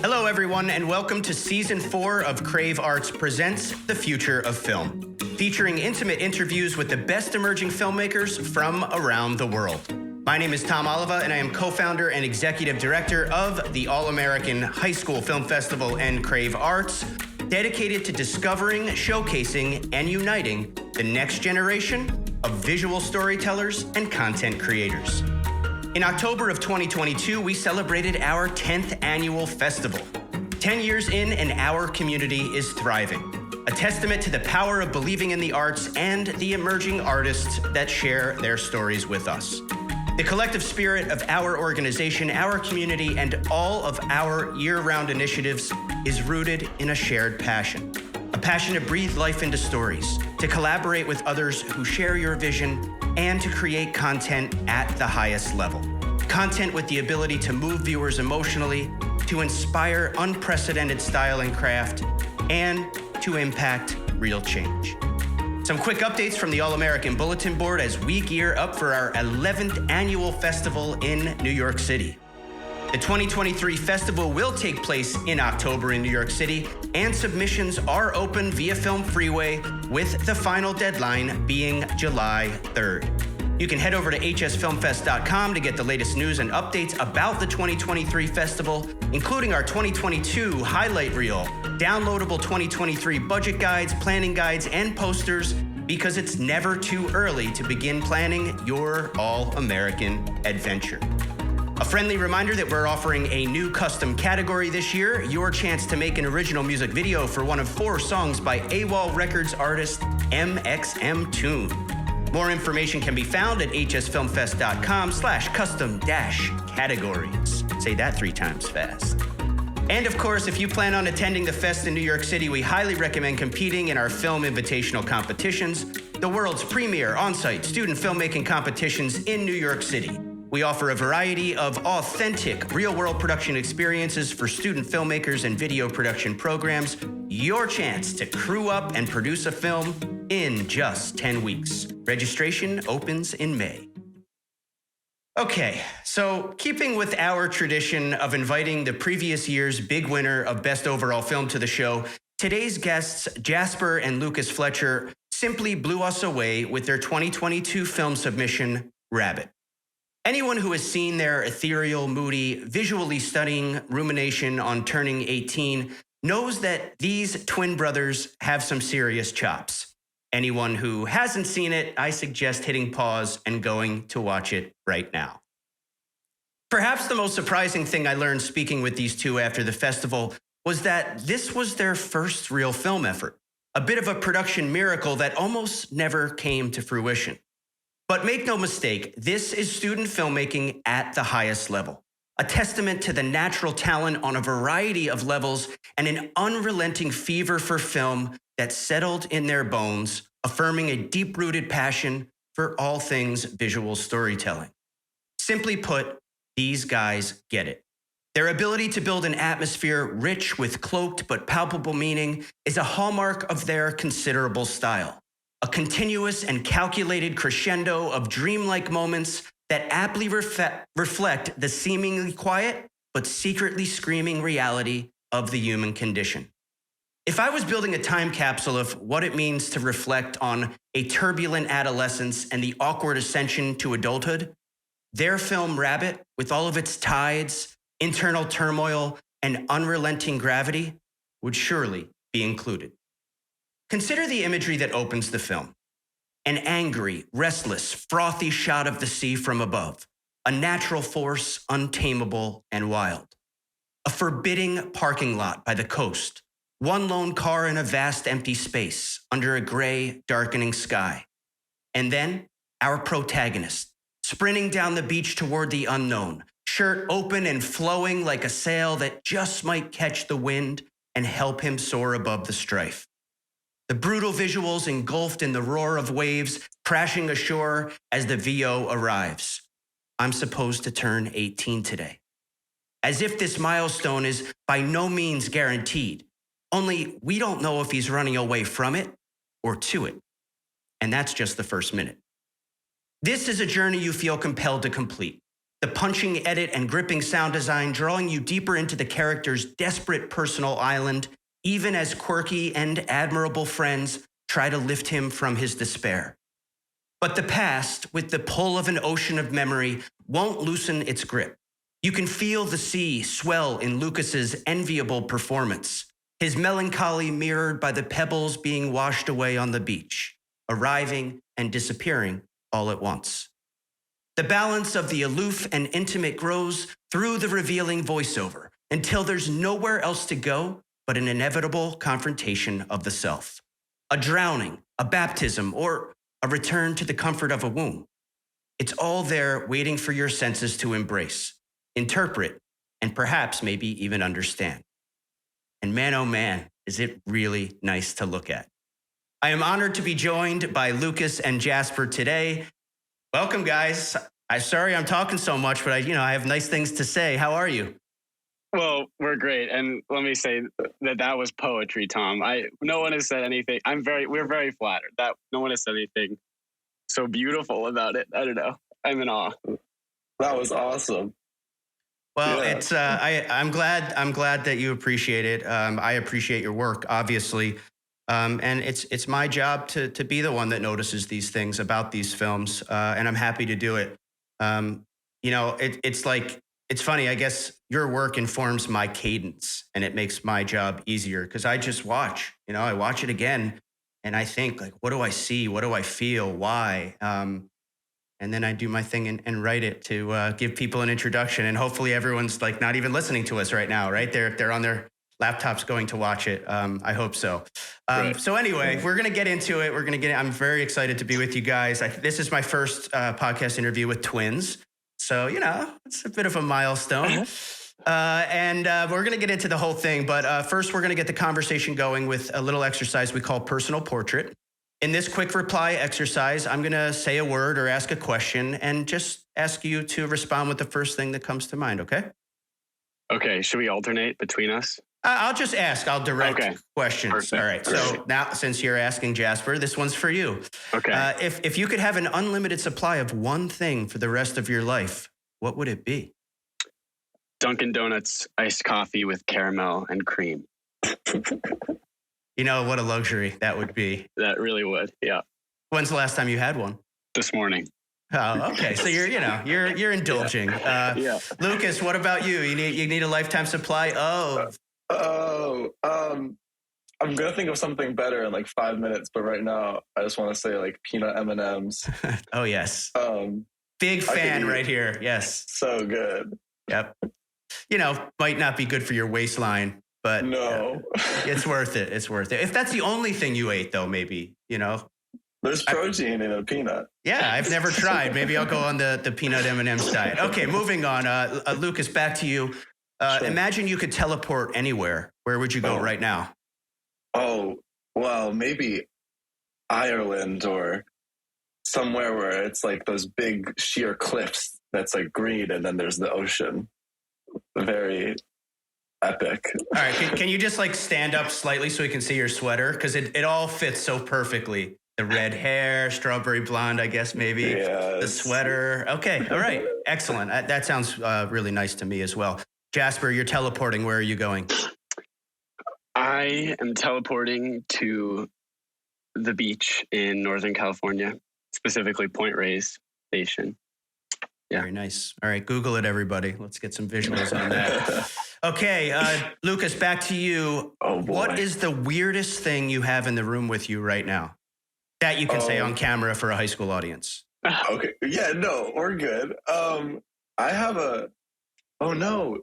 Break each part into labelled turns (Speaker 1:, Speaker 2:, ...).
Speaker 1: Hello, everyone, and welcome to Season 4 of Crave Arts Presents The Future of Film, featuring intimate interviews with the best emerging filmmakers from around the world. My name is Tom Oliva, and I am co-founder and executive director of the All-American High School Film Festival and Crave Arts, dedicated to discovering, showcasing, and uniting the next generation of visual storytellers and content creators. In October of 2022, we celebrated our 10th annual festival. 10 years in, and our community is thriving, a testament to the power of believing in the arts and the emerging artists that share their stories with us. The collective spirit of our organization, our community, and all of our year-round initiatives is rooted in a shared passion. A passion to breathe life into stories, to collaborate with others who share your vision, and to create content at the highest level. Content with the ability to move viewers emotionally, to inspire unprecedented style and craft, and to impact real change. Some quick updates from the All-American Bulletin Board as we gear up for our 11th annual festival in New York City. The 2023 festival will take place in October in New York City, and submissions are open via Film Freeway, with the final deadline being July 3rd. You can head over to hsfilmfest.com to get the latest news and updates about the 2023 festival, including our 2022 highlight reel, downloadable 2023 budget guides, planning guides, and posters, because it's never too early to begin planning your All-American adventure. A friendly reminder that we're offering a new custom category this year, your chance to make an original music video for one of 4 songs by AWOL Records artist MXM Tune. More information can be found at hsfilmfest.com/custom-categories. Say that 3 times fast. And of course, if you plan on attending the fest in New York City, we highly recommend competing in our film invitational competitions, the world's premier on-site student filmmaking competitions in New York City. We offer a variety of authentic, real-world production experiences for student filmmakers and video production programs. Your chance to crew up and produce a film in just 10 weeks. Registration opens in May. Okay, so keeping with our tradition of inviting the previous year's big winner of Best Overall Film to the show, today's guests, Jasper and Lukas Fletcher, simply blew us away with their 2022 film submission, Rabbit. Anyone who has seen their ethereal, moody, visually stunning rumination on turning 18 knows that these twin brothers have some serious chops. Anyone who hasn't seen it, I suggest hitting pause and going to watch it right now. Perhaps the most surprising thing I learned speaking with these two after the festival was that this was their first real film effort, a bit of a production miracle that almost never came to fruition. But make no mistake, this is student filmmaking at the highest level, a testament to the natural talent on a variety of levels and an unrelenting fever for film that settled in their bones, affirming a deep-rooted passion for all things visual storytelling. Simply put, these guys get it. Their ability to build an atmosphere rich with cloaked but palpable meaning is a hallmark of their considerable style. A continuous and calculated crescendo of dreamlike moments that aptly reflect the seemingly quiet but secretly screaming reality of the human condition. If I was building a time capsule of what it means to reflect on a turbulent adolescence and the awkward ascension to adulthood, their film Rabbit, with all of its tides, internal turmoil, and unrelenting gravity, would surely be included. Consider the imagery that opens the film. An angry, restless, frothy shot of the sea from above, a natural force untamable and wild. A forbidding parking lot by the coast, one lone car in a vast empty space under a gray, darkening sky. And then our protagonist, sprinting down the beach toward the unknown, shirt open and flowing like a sail that just might catch the wind and help him soar above the strife. The brutal visuals engulfed in the roar of waves crashing ashore as the VO arrives. I'm supposed to turn 18 today. As if this milestone is by no means guaranteed. Only we don't know if he's running away from it or to it. And that's just the first minute. This is a journey you feel compelled to complete. The punching edit and gripping sound design drawing you deeper into the character's desperate personal island, even as quirky and admirable friends try to lift him from his despair. But the past, with the pull of an ocean of memory, won't loosen its grip. You can feel the sea swell in Lucas's enviable performance, his melancholy mirrored by the pebbles being washed away on the beach, arriving and disappearing all at once. The balance of the aloof and intimate grows through the revealing voiceover until there's nowhere else to go but an inevitable confrontation of the self. A drowning, a baptism, or a return to the comfort of a womb. It's all there waiting for your senses to embrace, interpret, and perhaps maybe even understand. And man, oh man, is it really nice to look at. I am honored to be joined by Lukas and Jasper today. Welcome, guys. I'm sorry I'm talking so much, but I have nice things to say. How are you?
Speaker 2: Well, we're great, and let me say that was poetry, Tom. No one has said anything. We're very flattered that no one has said anything so beautiful about it. I don't know. I'm in awe.
Speaker 3: That was awesome.
Speaker 1: Well, yeah. It's I'm glad that you appreciate it. I appreciate your work, obviously, and it's my job to be the one that notices these things about these films, and I'm happy to do it. It's funny. I guess your work informs my cadence, and it makes my job easier because I just watch. I watch it again, and I think like, what do I see? What do I feel? Why? And then I do my thing and write it to give people an introduction. And hopefully everyone's like not even listening to us right now, right? They're on their laptops going to watch it. I hope so. Right. So anyway, we're going to get into it. I'm very excited to be with you guys. This is my first podcast interview with twins. So, it's a bit of a milestone. And we're going to get into the whole thing. But first, we're going to get the conversation going with a little exercise we call personal portrait. In this quick reply exercise, I'm going to say a word or ask a question and just ask you to respond with the first thing that comes to mind, okay?
Speaker 2: Okay. Should we alternate between us?
Speaker 1: I'll just ask. I'll direct questions.
Speaker 2: Perfect.
Speaker 1: All right. So now, since you're asking, Jasper, this one's for you.
Speaker 2: Okay.
Speaker 1: If you could have an unlimited supply of one thing for the rest of your life, what would it be?
Speaker 2: Dunkin' Donuts iced coffee with caramel and cream.
Speaker 1: What a luxury that would be.
Speaker 2: That really would. Yeah.
Speaker 1: When's the last time you had one?
Speaker 2: This morning.
Speaker 1: Oh, okay. So you're indulging.
Speaker 2: Yeah.
Speaker 1: Lukas, what about you? You need a lifetime supply of.
Speaker 3: I'm gonna think of something better in like 5 minutes, but right now I just want to say like peanut M&Ms.
Speaker 1: Oh yes. Big fan right here. Yes.
Speaker 3: So good.
Speaker 1: Yep. Might not be good for your waistline, but
Speaker 3: no,
Speaker 1: it's worth it. It's worth it. If that's the only thing you ate, though, maybe
Speaker 3: there's protein in a peanut.
Speaker 1: Yeah, I've never tried. Maybe I'll go on the peanut M&Ms diet. Okay, moving on. Lukas, back to you. Sure. Imagine you could teleport anywhere. Where would you go right now?
Speaker 3: Oh, well, maybe Ireland or somewhere where it's like those big sheer cliffs that's like green and then there's the ocean. Very epic.
Speaker 1: All right, can you just like stand up slightly so we can see your sweater? Because it all fits so perfectly. The red hair, strawberry blonde, I guess maybe. Yes. The sweater. Okay, all right. Excellent. That sounds really nice to me as well. Jasper, you're teleporting. Where are you going?
Speaker 2: I am teleporting to the beach in Northern California, specifically Point Reyes Station. Yeah.
Speaker 1: Very nice. All right, Google it, everybody. Let's get some visuals on that. Okay, Lukas, back to you.
Speaker 3: Oh, boy.
Speaker 1: What is the weirdest thing you have in the room with you right now that you can say on camera for a high school audience?
Speaker 3: Okay. Yeah, no, we're good. I have oh no.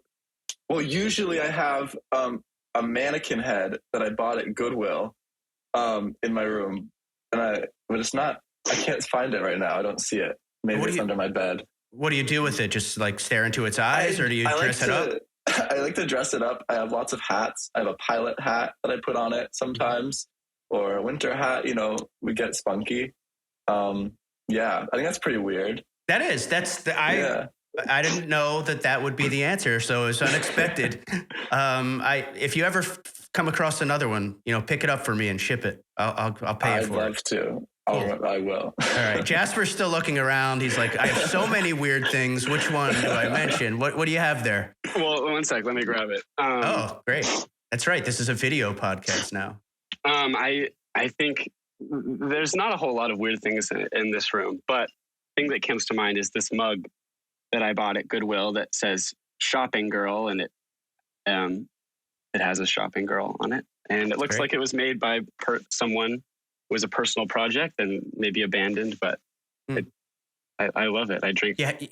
Speaker 3: Well, usually I have a mannequin head that I bought at Goodwill in my room. But it's not, I can't find it right now. I don't see it. Maybe it's under my bed.
Speaker 1: What do you do with it? Just like stare into its eyes or do you dress it up?
Speaker 3: I like to dress it up. I have lots of hats. I have a pilot hat that I put on it sometimes, or a winter hat. We get spunky. Yeah, I think that's pretty weird.
Speaker 1: That is. I didn't know that would be the answer, so it was unexpected. If you ever come across another one, pick it up for me and ship it. I'll pay you for it.
Speaker 3: I'd love to. I will.
Speaker 1: All right. Jasper's still looking around. He's like, I have so many weird things. Which one do I mention? What do you have there?
Speaker 2: Well, one sec. Let me grab it.
Speaker 1: Oh, great. That's right. This is a video podcast now.
Speaker 2: I think there's not a whole lot of weird things in this room, but the thing that comes to mind is this mug that I bought at Goodwill that says "Shopping Girl," and it has a shopping girl on it, and it looks
Speaker 1: Great.
Speaker 2: like it was made by someone. It was a personal project and maybe abandoned, but I love it. I drink. I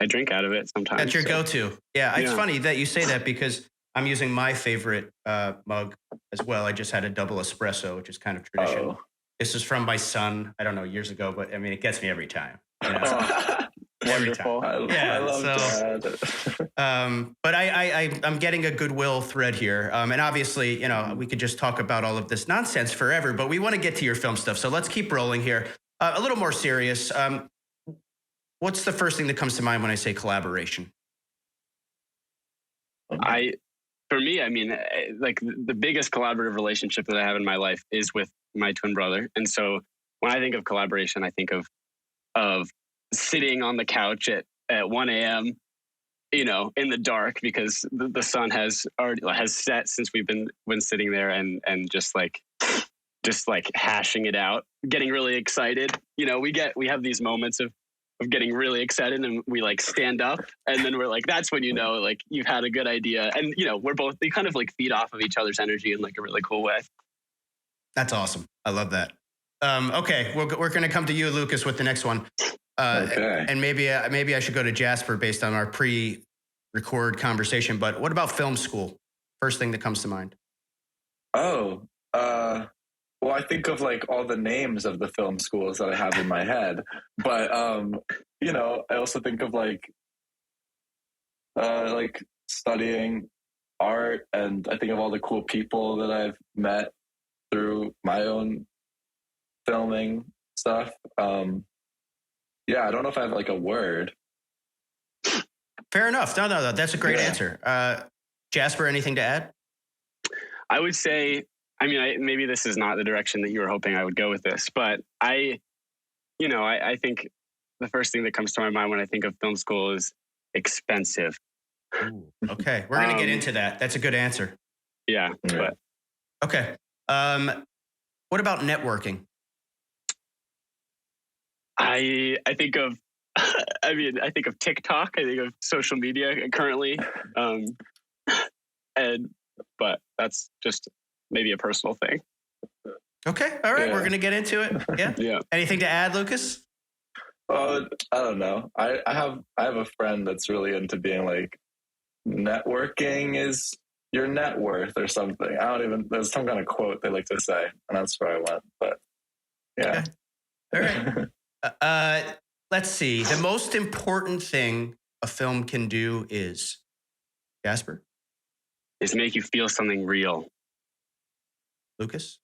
Speaker 2: drink out of it sometimes.
Speaker 1: That's your go-to. Yeah, it's funny that you say that because I'm using my favorite mug as well. I just had a double espresso, which is kind of tradition.
Speaker 3: Oh.
Speaker 1: This is from my son, I don't know, years ago, but I mean, it gets me every time. Every
Speaker 2: Wonderful.
Speaker 1: time.
Speaker 3: I love that.
Speaker 1: But I'm getting a goodwill thread here. And obviously, we could just talk about all of this nonsense forever, but we want to get to your film stuff. So let's keep rolling here. A little more serious. What's the first thing that comes to mind when I say collaboration?
Speaker 2: For me, I mean, like the biggest collaborative relationship that I have in my life is with my twin brother. And so when I think of collaboration, I think of sitting on the couch at 1 a.m., in the dark because the sun has set since we've been sitting there and just like hashing it out, getting really excited. We have these moments of getting really excited and we like stand up and then we're like, that's when like you've had a good idea. And we kind of like feed off of each other's energy in like a really cool way.
Speaker 1: That's awesome. I love that. Okay, we're going to come to you, Lucas, with the next one.
Speaker 3: Okay.
Speaker 1: And maybe I should go to Jasper based on our pre-record conversation. But what about film school? First thing that comes to mind.
Speaker 3: Oh, well, I think of like all the names of the film schools that I have in my head, but I also think of like studying art, and I think of all the cool people that I've met through my own filming stuff. I don't know if I have like a word.
Speaker 1: Fair enough. No. That's a great answer. Jasper, anything to add?
Speaker 2: I would say, maybe this is not the direction that you were hoping I would go with this, but I think the first thing that comes to my mind when I think of film school is expensive.
Speaker 1: Ooh, okay. We're going to get into that. That's a good answer.
Speaker 2: Yeah. But
Speaker 1: okay. What about networking?
Speaker 2: I think of TikTok. I think of social media currently. But that's just maybe a personal thing.
Speaker 1: Okay. All right. We're going to get into it. Yeah.
Speaker 2: Yeah.
Speaker 1: Anything to add, Lucas?
Speaker 3: I don't know. I have a friend that's really into being like, networking is your net worth or something. There's some kind of quote they like to say, and that's where I went. But yeah.
Speaker 1: Okay. All right. Let's see. The most important thing a film can do is, Jasper?
Speaker 2: Is make you feel something real.
Speaker 1: Lucas?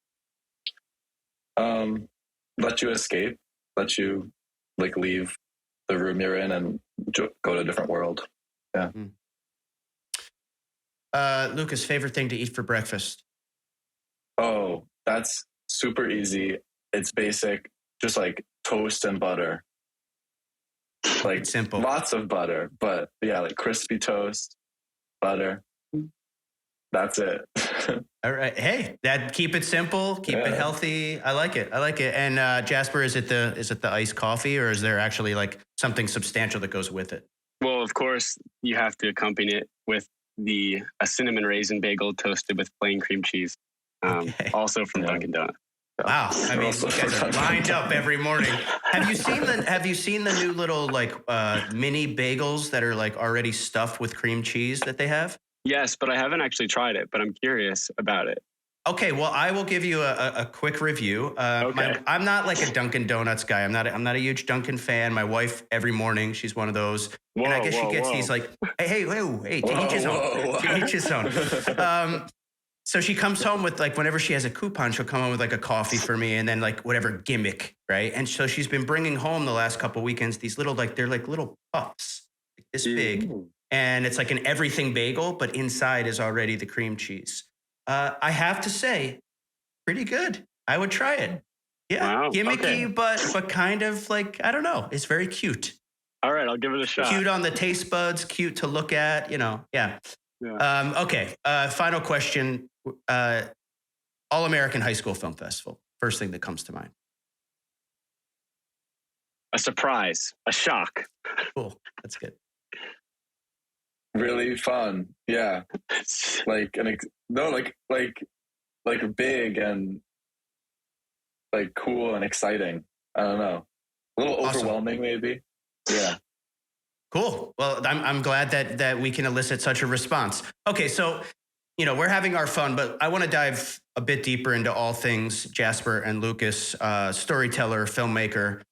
Speaker 3: Let you escape. Let you like leave the room you're in and go to a different world. Yeah.
Speaker 1: Lucas, favorite thing to eat for breakfast?
Speaker 3: Oh, that's super easy. It's basic. Just like toast and butter. Like
Speaker 1: it's simple.
Speaker 3: Lots of butter, but yeah, like crispy toast, butter. That's it.
Speaker 1: All right. Hey, keep it simple, keep it healthy. I like it. And Jasper, is it the iced coffee, or is there actually like something substantial that goes with it?
Speaker 2: Well, of course, you have to accompany it with a cinnamon raisin bagel toasted with plain cream cheese. Also from Dunkin' Donuts. So.
Speaker 1: Wow. I mean, you guys are lined up every morning. Have you seen the new little like mini bagels that are like already stuffed with cream cheese that they have?
Speaker 2: Yes, but I haven't actually tried it, but I'm curious about it.
Speaker 1: Okay, well, I will give you a quick review.
Speaker 2: Okay.
Speaker 1: I'm not like a Dunkin' Donuts guy. I'm not a huge Dunkin' fan. My wife, every morning, she's one of those.
Speaker 2: Whoa,
Speaker 1: and I guess she gets these like, hey, to each his own. To each his own. So she comes home with like, whenever she has a coupon, she'll come home with like a coffee for me and then like whatever gimmick, right? And so she's been bringing home the last couple of weekends these little, like, they're like little puffs, like this big. And it's like an everything bagel, but inside is already the cream cheese. I have to say, pretty good. I would try it. Yeah,
Speaker 2: Wow,
Speaker 1: gimmicky,
Speaker 2: okay.
Speaker 1: but kind of like, I don't know. It's very cute.
Speaker 2: All right, I'll give it a shot.
Speaker 1: Cute on the taste buds, cute to look at, yeah. Okay, final question. All-American High School Film Festival. First thing that comes to mind.
Speaker 2: A surprise, a shock.
Speaker 1: Cool, that's good.
Speaker 3: Really fun. Yeah. Like big and like cool and exciting. I don't know. A little overwhelming, maybe. Yeah.
Speaker 1: Cool. Well, I'm glad that we can elicit such a response. Okay, so we're having our fun, but I want to dive a bit deeper into all things Jasper and Lukas, storyteller, filmmaker.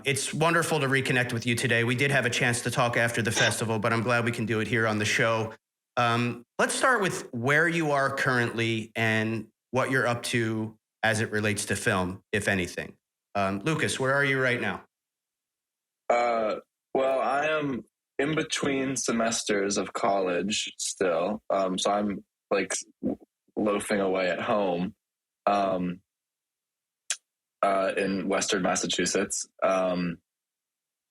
Speaker 1: It's wonderful to reconnect with you today. We did have a chance to talk after the festival, but I'm glad we can do it here on the show. Let's start with where you are currently and what you're up to as it relates to film, if anything. Lukas, where are you right now?
Speaker 3: Well, I am in between semesters of college still. So I'm like loafing away at home in Western Massachusetts.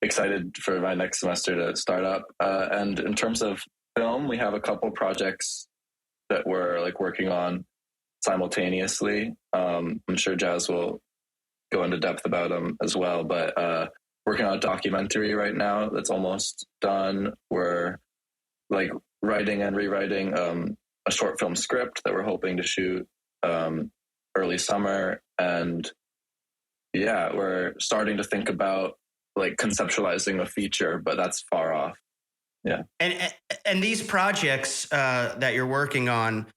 Speaker 3: Excited for my next semester to start up. And in terms of film, we have a couple projects that we're like working on simultaneously. I'm sure Jazz will go into depth about them as well, but working on a documentary right now that's almost done. We're like writing and rewriting a short film script that we're hoping to shoot early summer. And yeah, we're starting to think about like conceptualizing a feature, but that's far off. Yeah.
Speaker 1: And these projects that you're working on,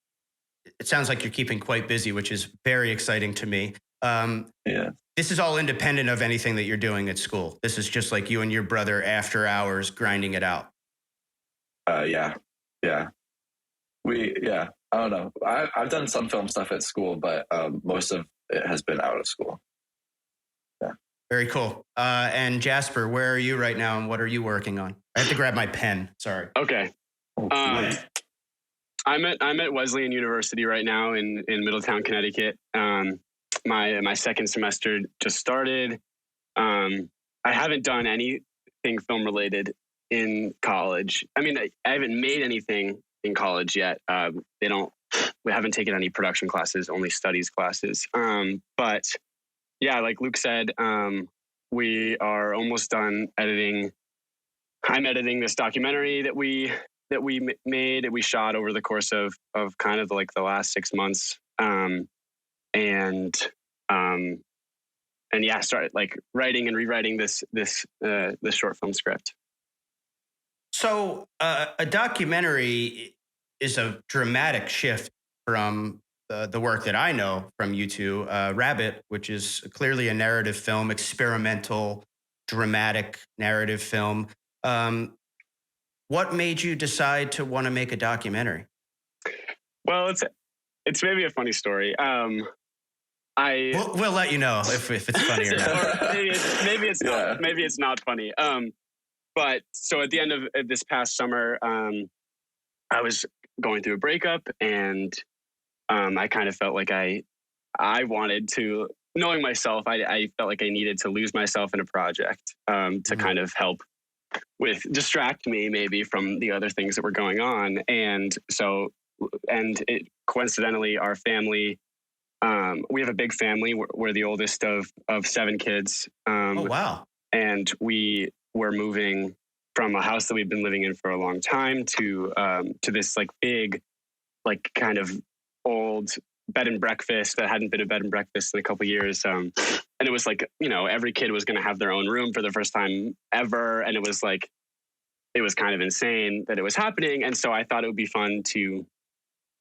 Speaker 1: it sounds like you're keeping quite busy, which is very exciting to me.
Speaker 3: Yeah.
Speaker 1: This is all independent of anything that you're doing at school. This is just like you and your brother after hours grinding it out.
Speaker 3: Yeah. I don't know. I've done some film stuff at school, but most of it has been out of school. Yeah.
Speaker 1: Very cool. And Jasper, where are you right now and what are you working on? I have to grab my pen. Sorry.
Speaker 2: Okay. I'm at Wesleyan University right now in Middletown, Connecticut. My second semester just started. I haven't done anything film related in college. I mean, I haven't made anything in college yet. We haven't taken any production classes, only studies classes. But yeah, like Luke said, we are almost done editing. I'm editing this documentary that we made, that we shot over the course of kind of like the last 6 months. And yeah, started like writing and rewriting this short film script.
Speaker 1: So a documentary is a dramatic shift from the work that I know from you two. Rabbit, which is clearly a narrative film, experimental, dramatic narrative film. What made you decide to want to make a documentary?
Speaker 2: Well, it's maybe a funny story.
Speaker 1: We'll let you know if it's funny or not.
Speaker 2: maybe it's not. Maybe it's not funny. But so at the end of this past summer, I was going through a breakup, and I kind of felt like I wanted to, knowing myself, I felt like I needed to lose myself in a project to kind of help distract me maybe from the other things that were going on. And coincidentally, our family, we have a big family. We're the oldest of 7 kids.
Speaker 1: Oh, wow.
Speaker 2: And we were moving from a house that we've been living in for a long time to this like big, like kind of old bed and breakfast that hadn't been a bed and breakfast in a couple of years. And it was like, every kid was going to have their own room for the first time ever. And it was kind of insane that it was happening. And so I thought it would be fun to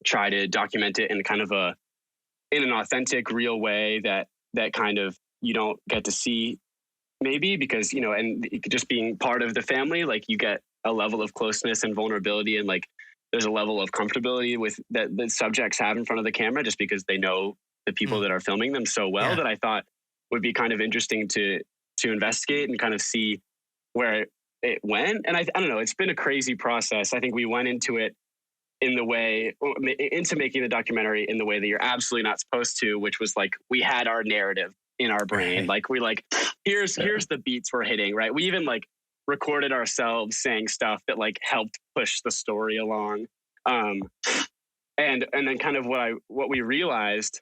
Speaker 2: try to document it in kind of in an authentic, real way that kind of you don't get to see maybe because, and just being part of the family, like you get a level of closeness and vulnerability, and like there's a level of comfortability with that the subjects have in front of the camera just because they know the people that are filming them so well that I thought would be kind of interesting to investigate and kind of see where it went. And I don't know, it's been a crazy process. I think we went into it in the way into making the documentary in the way that you're absolutely not supposed to, which was like we had our narrative in our brain. Like we like here's the beats we're hitting, right? We even like recorded ourselves saying stuff that like helped push the story along. And then kind of what we realized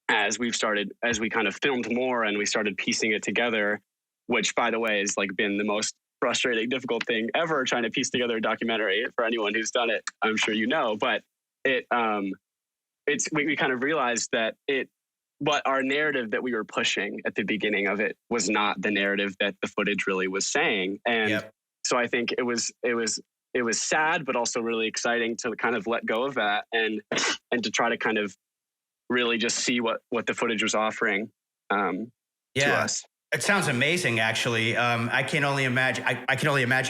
Speaker 2: as we kind of filmed more and we started piecing it together, which by the way has like been the most frustrating, difficult thing ever, trying to piece together a documentary for anyone who's done it. I'm sure you know, but we kind of realized that but our narrative that we were pushing at the beginning of it was not the narrative that the footage really was saying. And so I think it was sad, but also really exciting to kind of let go of that and to try to kind of really just see what the footage was offering to us.
Speaker 1: It sounds amazing, actually. I can only imagine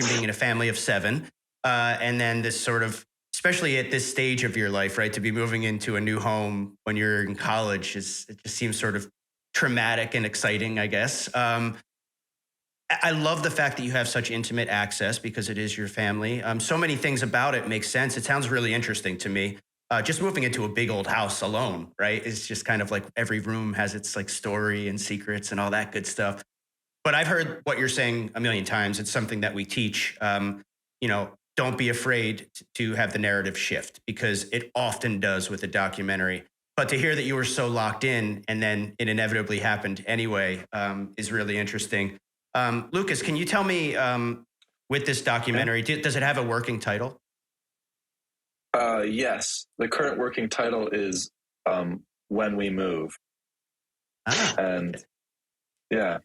Speaker 1: being in a family of 7, and then this sort of, especially at this stage of your life, right, to be moving into a new home when you're in college it just seems sort of traumatic and exciting, I guess. I love the fact that you have such intimate access because it is your family. So many things about it make sense. It sounds really interesting to me. Just moving into a big old house alone, right? It's just kind of like every room has its like story and secrets and all that good stuff. But I've heard what you're saying a million times. It's something that we teach. Don't be afraid to have the narrative shift because it often does with a documentary. But to hear that you were so locked in and then it inevitably happened anyway is really interesting. Lukas, can you tell me with this documentary, does it have a working title?
Speaker 3: Yes. The current working title is When We Move. And yeah.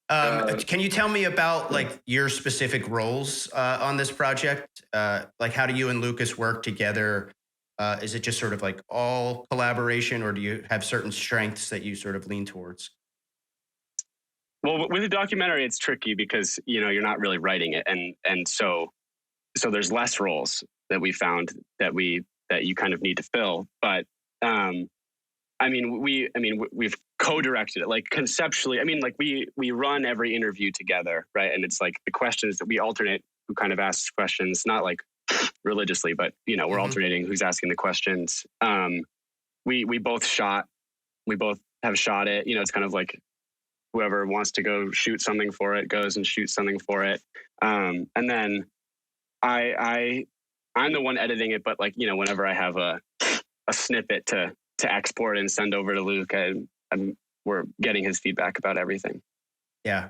Speaker 1: Can you tell me about like your specific roles on this project? Like how do you and Lukas work together? Is it just sort of like all collaboration or do you have certain strengths that you sort of lean towards?
Speaker 2: Well, with a documentary, it's tricky because, you're not really writing it. And so there's less roles that we found that you kind of need to fill. But, we've co-directed it, like conceptually. I mean, like we run every interview together, right? And it's like the questions that we alternate who kind of asks questions, not like religiously, but, we're alternating who's asking the questions. We both have shot it. It's kind of like whoever wants to go shoot something for it goes and shoots something for it. And then I'm the one editing it, but like, whenever I have a snippet to export and send over to Luke, we're getting his feedback about everything.
Speaker 1: Yeah.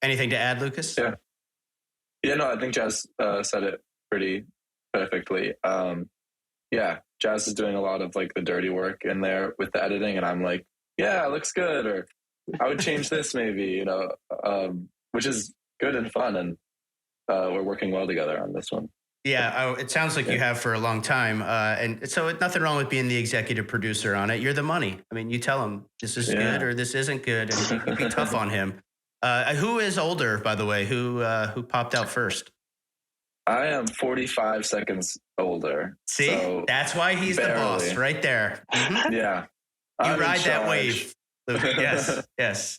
Speaker 1: Anything to add, Lukas?
Speaker 3: Yeah. Yeah, no, I think Jazz said it pretty perfectly. Jazz is doing a lot of like the dirty work in there with the editing, and I'm like, yeah, it looks good, or I would change this maybe, which is good and fun, and we're working well together on this one.
Speaker 1: Yeah, it sounds like you have for a long time. And so nothing wrong with being the executive producer on it. You're the money. I mean, you tell him this is good or this isn't good, and you be tough on him. Who is older, by the way? Who popped out first?
Speaker 3: I am 45 seconds older.
Speaker 1: See,
Speaker 3: so
Speaker 1: that's why he's barely the boss right there. Mm-hmm.
Speaker 3: Yeah.
Speaker 1: You ride that wave. Yes.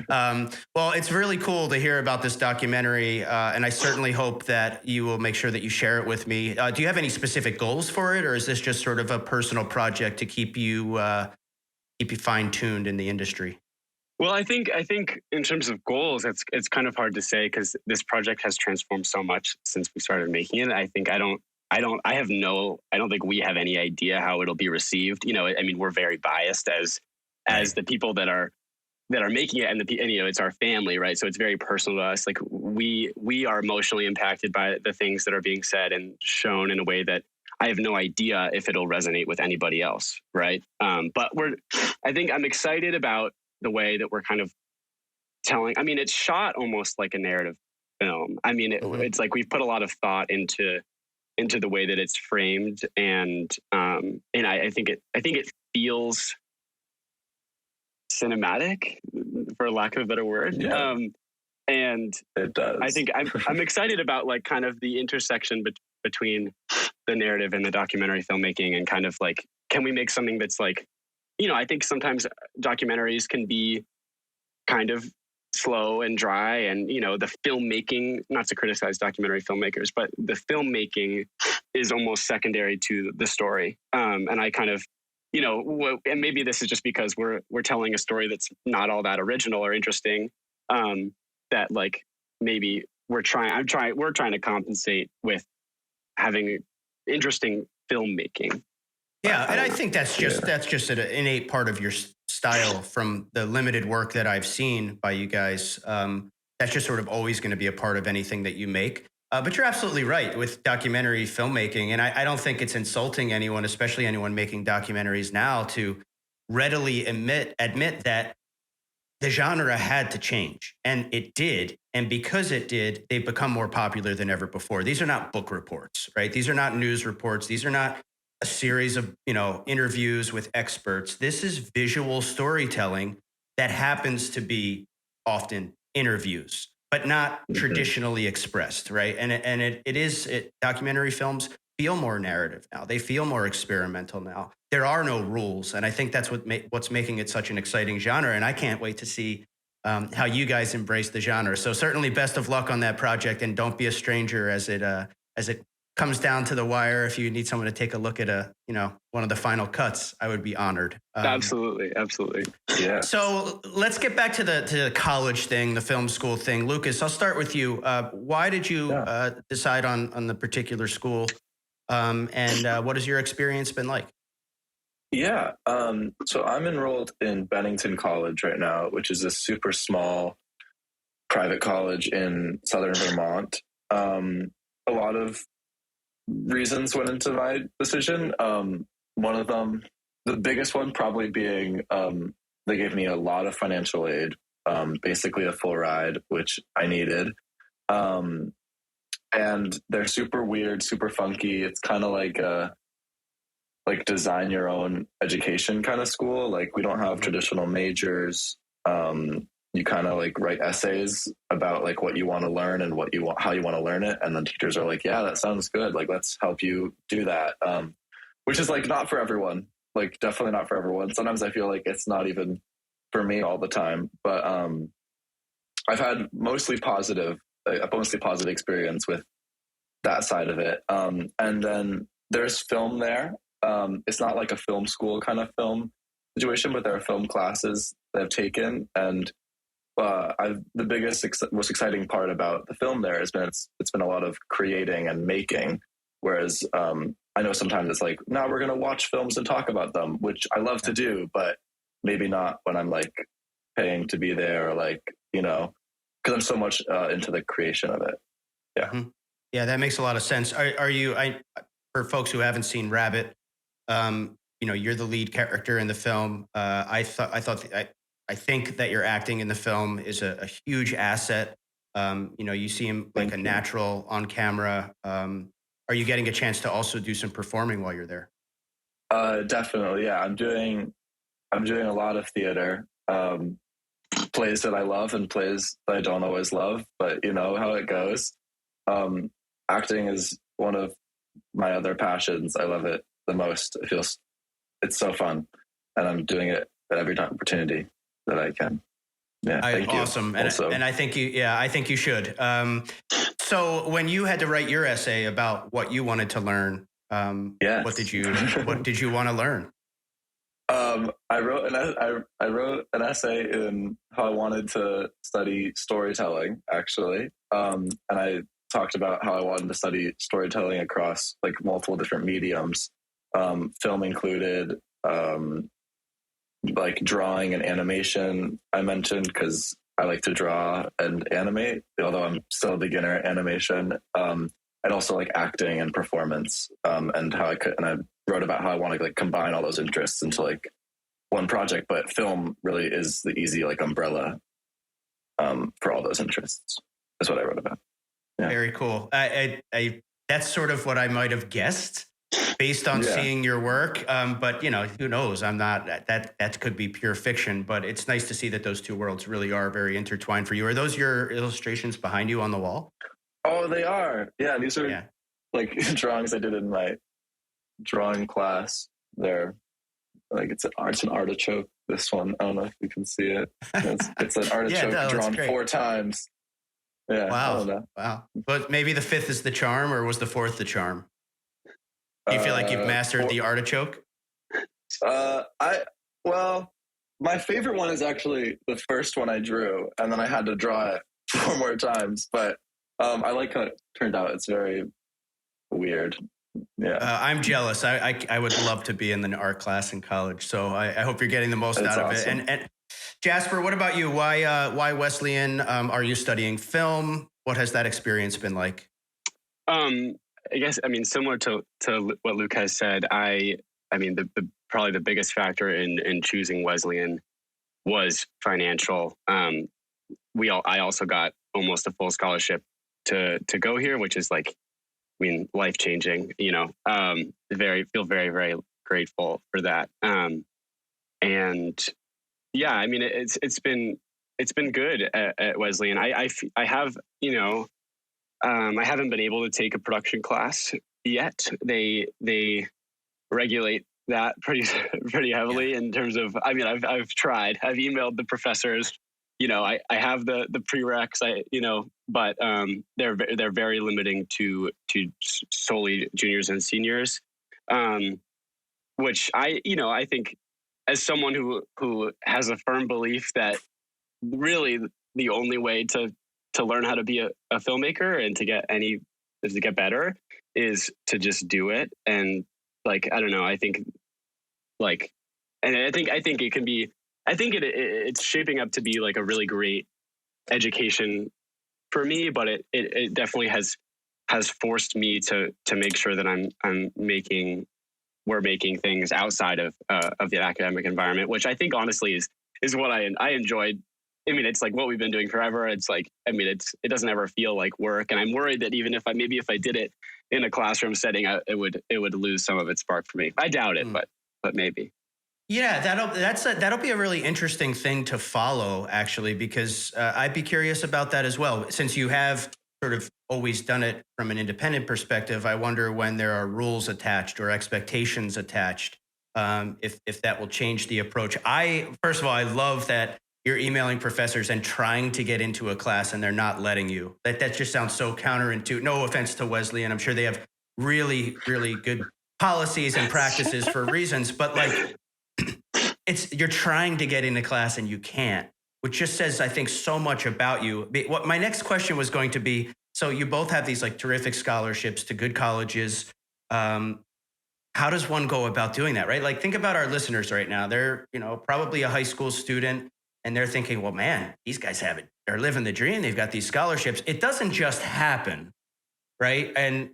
Speaker 1: Well, it's really cool to hear about this documentary, and I certainly hope that you will make sure that you share it with me. Do you have any specific goals for it, or is this just sort of a personal project to keep you fine-tuned in the industry?
Speaker 2: Well, I think in terms of goals, it's kind of hard to say because this project has transformed so much since we started making it. I think I don't think we have any idea how it'll be received. We're very biased as the people that are making it, and it's our family, right? So it's very personal to us. Like we are emotionally impacted by the things that are being said and shown in a way that I have no idea if it'll resonate with anybody else, right? But I think I'm excited about the way that we're kind of telling. I mean, it's shot almost like a narrative film. I mean, it's like we've put a lot of thought into the way that it's framed, and I think it feels cinematic, for lack of a better word.
Speaker 3: Yeah.
Speaker 2: And
Speaker 3: it does.
Speaker 2: I think I'm excited about like kind of the intersection between the narrative and the documentary filmmaking, and kind of like, can we make something that's like, I think sometimes documentaries can be kind of slow and dry, and the filmmaking, not to criticize documentary filmmakers, but the filmmaking is almost secondary to the story. And I kind of, and maybe this is just because we're telling a story that's not all that original or interesting, that like maybe we're trying to compensate with having interesting filmmaking.
Speaker 1: Yeah, and I think that's just an innate part of your style from the limited work that I've seen by you guys. That's just sort of always going to be a part of anything that you make. But you're absolutely right with documentary filmmaking, and I don't think it's insulting anyone, especially anyone making documentaries now, to readily admit that the genre had to change, and it did. And because it did, they've become more popular than ever before. These are not book reports, right? These are not news reports. These are not a series of interviews with experts. This is visual storytelling that happens to be often interviews, but not traditionally expressed, right? And documentary films feel more narrative now. They feel more experimental now. There are no rules, and I think that's what's making it such an exciting genre. And I can't wait to see how you guys embrace the genre. So certainly, best of luck on that project, and don't be a stranger as it comes down to the wire. If you need someone to take a look at one of the final cuts, I would be honored.
Speaker 2: Absolutely.
Speaker 3: Yeah.
Speaker 1: So let's get back to the college thing, the film school thing. Lukas, I'll start with you. Why did you decide on the particular school? And what has your experience been like?
Speaker 3: Yeah. So I'm enrolled in Bennington College right now, which is a super small private college in southern Vermont. A lot of reasons went into my decision. One of them, the biggest one probably being they gave me a lot of financial aid, basically a full ride, which I needed. And they're super weird, super funky. It's kind of like design your own education kind of school. Like we don't have traditional majors. You kind of like write essays about like what you want to learn and how you want to learn it. And then teachers are like, yeah, that sounds good. Like, let's help you do that. Which is like not for everyone, like definitely not for everyone. Sometimes I feel like it's not even for me all the time, but I've had a mostly positive experience with that side of it. And then there's film there. It's not like a film school kind of film situation, but there are film classes that I've taken. And the most exciting part about the film there has been it's been a lot of creating and making. Whereas I know sometimes it's like, now we're going to watch films and talk about them, which I love to do, but maybe not when I'm like paying to be there, or like, because I'm so much into the creation of it. Yeah.
Speaker 1: Mm-hmm. Yeah, that makes a lot of sense. Are you, for folks who haven't seen Rabbit, you're the lead character in the film. I think that your acting in the film is a huge asset. You seem like a natural on camera. Are you getting a chance to also do some performing while you're there?
Speaker 3: Definitely. Yeah. I'm doing a lot of theater, plays that I love and plays that I don't always love, but you know how it goes. Acting is one of my other passions. I love it the most. It's so fun, and I'm doing it at every opportunity that I can. Yeah, thank you.
Speaker 1: Awesome. And I think you should. So when you had to write your essay about what you wanted to learn,
Speaker 3: yes.
Speaker 1: what did you want to learn?
Speaker 3: I wrote an essay in how I wanted to study storytelling, actually. And I talked about how I wanted to study storytelling across like multiple different mediums, film included, like drawing and animation I mentioned, because I like to draw and animate, although I'm still a beginner at animation, and also like acting and performance, and I wrote about how I want to like combine all those interests into like one project, but film really is the easy like umbrella for all those interests. That's what I wrote about. Yeah.
Speaker 1: Very cool. That's sort of what I might have guessed based on seeing your work. But who knows? I'm not that could be pure fiction, but it's nice to see that those two worlds really are very intertwined for you. Are those your illustrations behind you on the wall?
Speaker 3: Oh, they are. Yeah. These are like drawings I did in my drawing class. They're like it's an artichoke. This one, I don't know if you can see it. It's an artichoke drawn 4 times. Yeah.
Speaker 1: Wow.
Speaker 3: I don't know.
Speaker 1: Wow. But maybe the 5th is the charm, or was the 4th the charm? Do you feel like you've mastered the artichoke?
Speaker 3: Well, my favorite one is actually the first one I drew, and then I had to draw it 4 more times. But I like how it turned out. It's very weird. Yeah.
Speaker 1: I'm jealous. I would love to be in the art class in college. So I hope you're getting the most out of it. And Jasper, what about you? Why Wesleyan? Are you studying film? What has that experience been like?
Speaker 2: I guess, similar to what Luke has said, probably the biggest factor in choosing Wesleyan was financial. I also got almost a full scholarship to go here, which is like, life changing. Feel very, very grateful for that. And yeah, it's been good at Wesleyan. I haven't been able to take a production class yet. They regulate that pretty heavily in terms of. I've tried. I've emailed the professors. I have the prereqs. But they're very limiting to solely juniors and seniors, which I think, as someone who has a firm belief that really the only way to learn how to be a filmmaker and to get better is to just do it. And like, I don't know, I think like, and I think it can be, I think it's shaping up to be like a really great education for me, but it definitely has forced me to make sure that we're making things outside of the academic environment, which I think honestly is what I enjoyed. It's like what we've been doing forever. It's like, it doesn't ever feel like work. And I'm worried that even if I did it in a classroom setting, it would lose some of its spark for me. I doubt it, but maybe.
Speaker 1: Yeah, that'll be a really interesting thing to follow, actually, because I'd be curious about that as well. Since you have sort of always done it from an independent perspective, I wonder when there are rules attached or expectations attached, if that will change the approach. First of all, I love that you're emailing professors and trying to get into a class and they're not letting you. That just sounds so counterintuitive. No offense to Wesleyan, I'm sure they have really, really good policies and practices for reasons, but like, you're trying to get into class and you can't, which just says, I think, so much about you. What my next question was going to be, so you both have these like terrific scholarships to good colleges. How does one go about doing that, right? Like, think about our listeners right now. They're, probably a high school student and they're thinking, well, man, these guys they're living the dream. They've got these scholarships. It doesn't just happen, right? And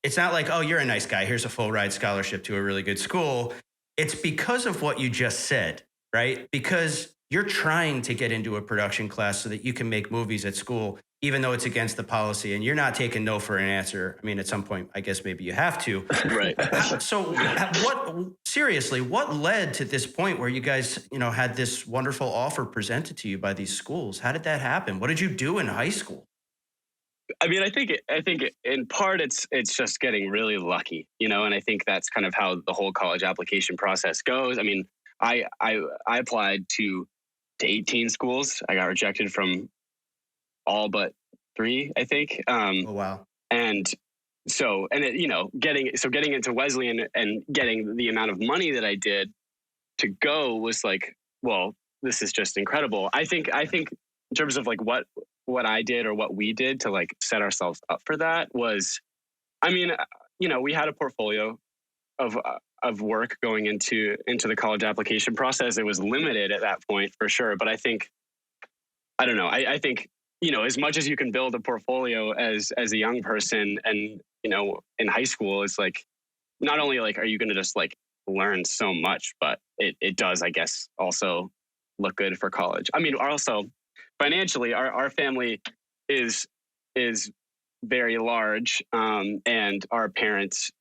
Speaker 1: it's not like, oh, you're a nice guy, here's a full ride scholarship to a really good school. It's because of what you just said, right? Because you're trying to get into a production class so that you can make movies at school, even though it's against the policy, and you're not taking no for an answer. At some point, I guess maybe you have to.
Speaker 2: Right.
Speaker 1: So what led to this point where you guys, had this wonderful offer presented to you by these schools? How did that happen? What did you do in high school?
Speaker 2: I think in part it's just getting really lucky, and I think that's kind of how the whole college application process goes. I applied to 18 schools. I got rejected from all but 3, I think.
Speaker 1: Oh wow!
Speaker 2: And so, getting into Wesleyan and getting the amount of money that I did to go was like, well, this is just incredible. I think in terms of like what I did or what we did to like set ourselves up for that was, we had a portfolio of work going into the college application process. It was limited at that point for sure. But I think, I think, as much as you can build a portfolio as a young person and, in high school, it's like, not only like, are you going to just like learn so much, but it does, I guess, also look good for college. Also, financially, our family is very large, and our parents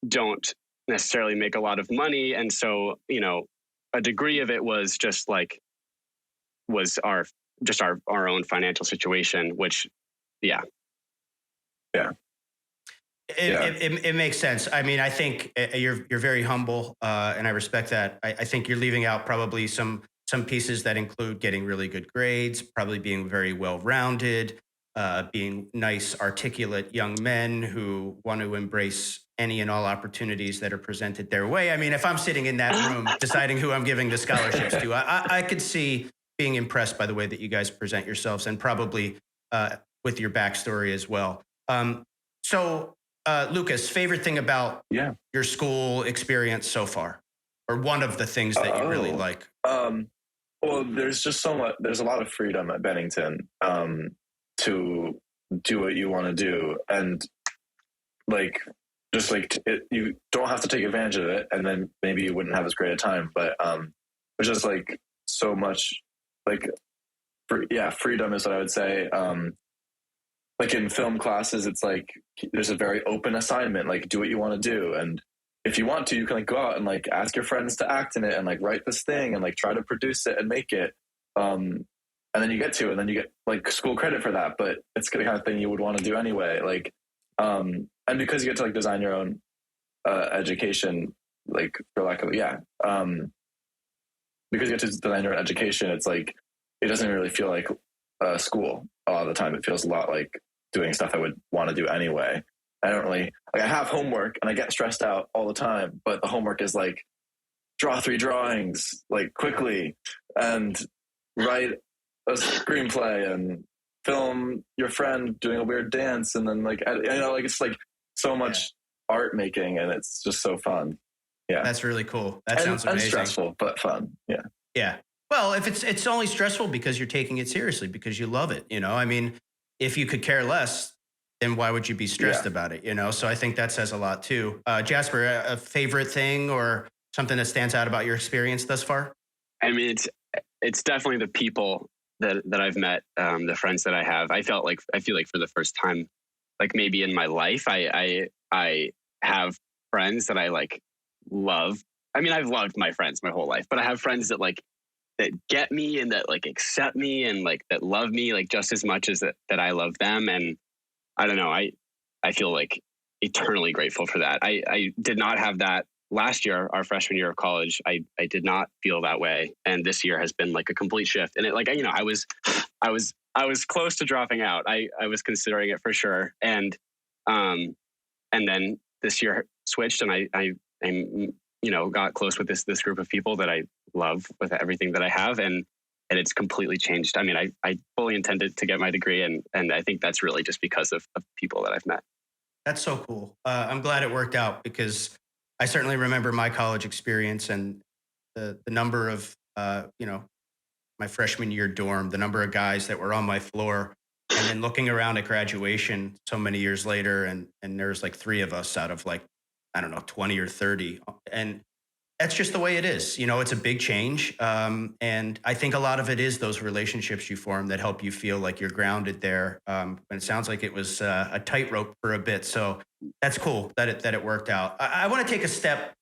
Speaker 2: don't necessarily make a lot of money, and so a degree of it was just like our own financial situation, which, yeah.
Speaker 1: It makes sense. I mean, I think you're very humble, and I respect that. I think you're leaving out probably some pieces that include getting really good grades, probably being very well rounded, being nice, articulate young men who want to embrace any and all opportunities that are presented their way. I mean, if I'm sitting in that room deciding who I'm giving the scholarships to, I could see being impressed by the way that you guys present yourselves, and probably with your backstory as well. So, Lucas, favorite thing about your school experience so far, or one of the things that you really like?
Speaker 3: Well, there's just so much. There's a lot of freedom at Bennington to do what you want to do, and like just like you don't have to take advantage of it, and then maybe you wouldn't have as great a time. But it's just like so much, like freedom is what I would say. Like in film classes, it's like there's a very open assignment, like do what you want to do. And if you want to, you can like go out and like ask your friends to act in it and like write this thing and like try to produce it and make it. And then you get to it, and then you get like school credit for that, but it's the kind of thing you would want to do anyway. Like, and because you get to like design your own education, like for lack of, because you get to design your own education, it's like, it doesn't really feel like school a lot of the time. It feels a lot like doing stuff I would want to do anyway. I don't really like, I have homework and I get stressed out all the time, but the homework is like draw 3 drawings like quickly and write a screenplay and film your friend doing a weird dance. And then like, like it's like so much art making, and it's just so fun. Yeah.
Speaker 1: That's really cool. That sounds amazing.
Speaker 3: And stressful, but fun. Yeah.
Speaker 1: Yeah. Well, if it's only stressful because you're taking it seriously, because you love it, I mean, if you could care less, then why would you be stressed about it, So I think that says a lot too. Jasper, a favorite thing or something that stands out about your experience thus far?
Speaker 2: I mean, it's definitely the people that I've met, the friends that I have. I feel like for the first time, like maybe in my life, I have friends that I like love. I mean, I've loved my friends my whole life, but I have friends that like that get me and that like accept me and like that love me like just as much as that I love them. And I don't know, I feel like eternally grateful for that. I did not have that last year, our freshman year of college. I did not feel that way, and this year has been like a complete shift. And it like I was close to dropping out. I was considering it for sure, and then this year switched, and I got close with this group of people that I love with everything that I have, and it's completely changed. I mean, I fully intended to get my degree, and I think that's really just because of people that I've met.
Speaker 1: That's so cool. I'm glad it worked out, because I certainly remember my college experience and the number of, my freshman year dorm, the number of guys that were on my floor, and then looking around at graduation so many years later, and there's like 3 of us out of like, I don't know, 20 or 30. And that's just the way it is. It's a big change. And I think a lot of it is those relationships you form that help you feel like you're grounded there. And it sounds like it was a tightrope for a bit. So that's cool that it worked out. I want to take a step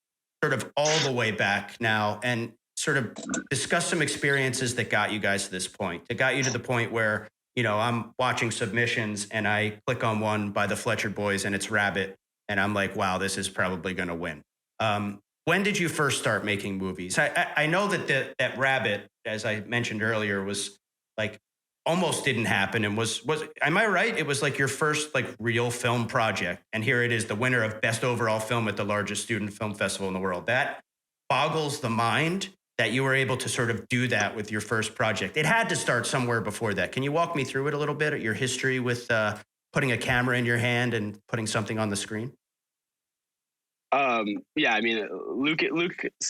Speaker 1: sort of all the way back now and sort of discuss some experiences that got you guys to this point, that got you to the point where, I'm watching submissions and I click on one by the Fletcher boys and it's Rabbit. And I'm like, wow, this is probably going to win. When did you first start making movies? I know that Rabbit, as I mentioned earlier, was like almost didn't happen, and was am I right? It was like your first like real film project, and here it is, the winner of Best Overall Film at the largest student film festival in the world. That boggles the mind that you were able to sort of do that with your first project. It had to start somewhere before that. Can you walk me through it a little bit, your history with putting a camera in your hand and putting something on the screen?
Speaker 2: I mean, Luke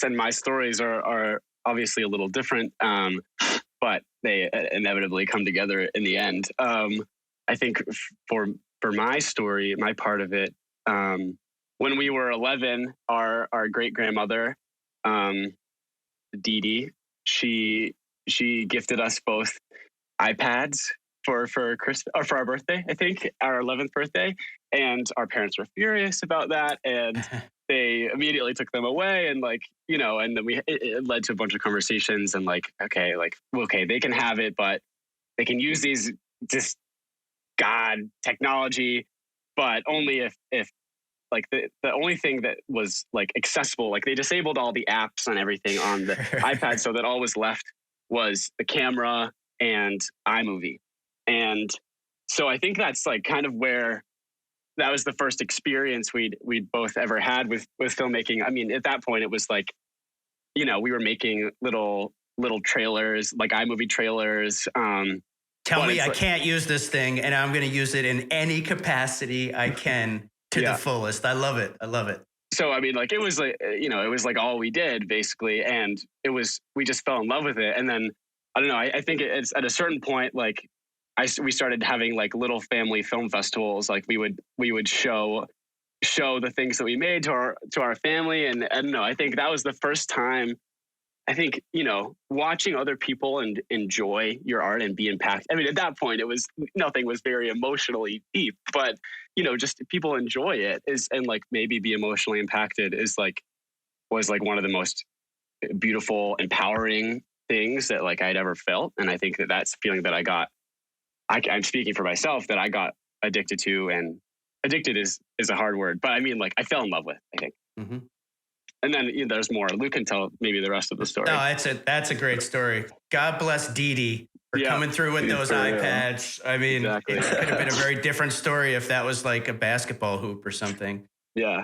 Speaker 2: and my stories are obviously a little different, but they inevitably come together in the end. I think for my story, my part of it, when we were 11, our great grandmother, Dee Dee, she gifted us both iPads for Christmas, or for our birthday, I think, our 11th birthday. And our parents were furious about that. And they immediately took them away. And and then it led to a bunch of conversations and okay, they can have it, but they can use these just God technology, but only if like the only thing that was like accessible, like they disabled all the apps and everything on the iPad, so that all was left was the camera and iMovie. And so I think that's like kind of where that was the first experience we'd both ever had with filmmaking. I mean, at that point it was like, you know, we were making little trailers, like iMovie trailers.
Speaker 1: Tell me I can't use this thing, and I'm going to use it in any capacity I can to the fullest. I love it. I love it.
Speaker 2: So, I mean, like, it was like, you know, it was like all we did basically. And we just fell in love with it. And then, I don't know, I think it's at a certain point, like we started having like little family film festivals. Like we would show the things that we made to our family. And I don't know, I think that was the first time, I think, you know, watching other people and enjoy your art and be impacted. I mean, at that point, nothing was very emotionally deep, but, you know, just people enjoy it and like maybe be emotionally impacted was like one of the most beautiful, empowering things that like I'd ever felt. And I think that's a feeling that I'm speaking for myself, that I got addicted to. And addicted is a hard word, but I mean, like I fell in love with, I think. Mm-hmm. And then there's more. Luke can tell maybe the rest of the story.
Speaker 1: No, that's a great story. God bless Dee Dee for coming through with those iPads. I mean, exactly. It could have been a very different story if that was like a basketball hoop or something.
Speaker 2: Yeah.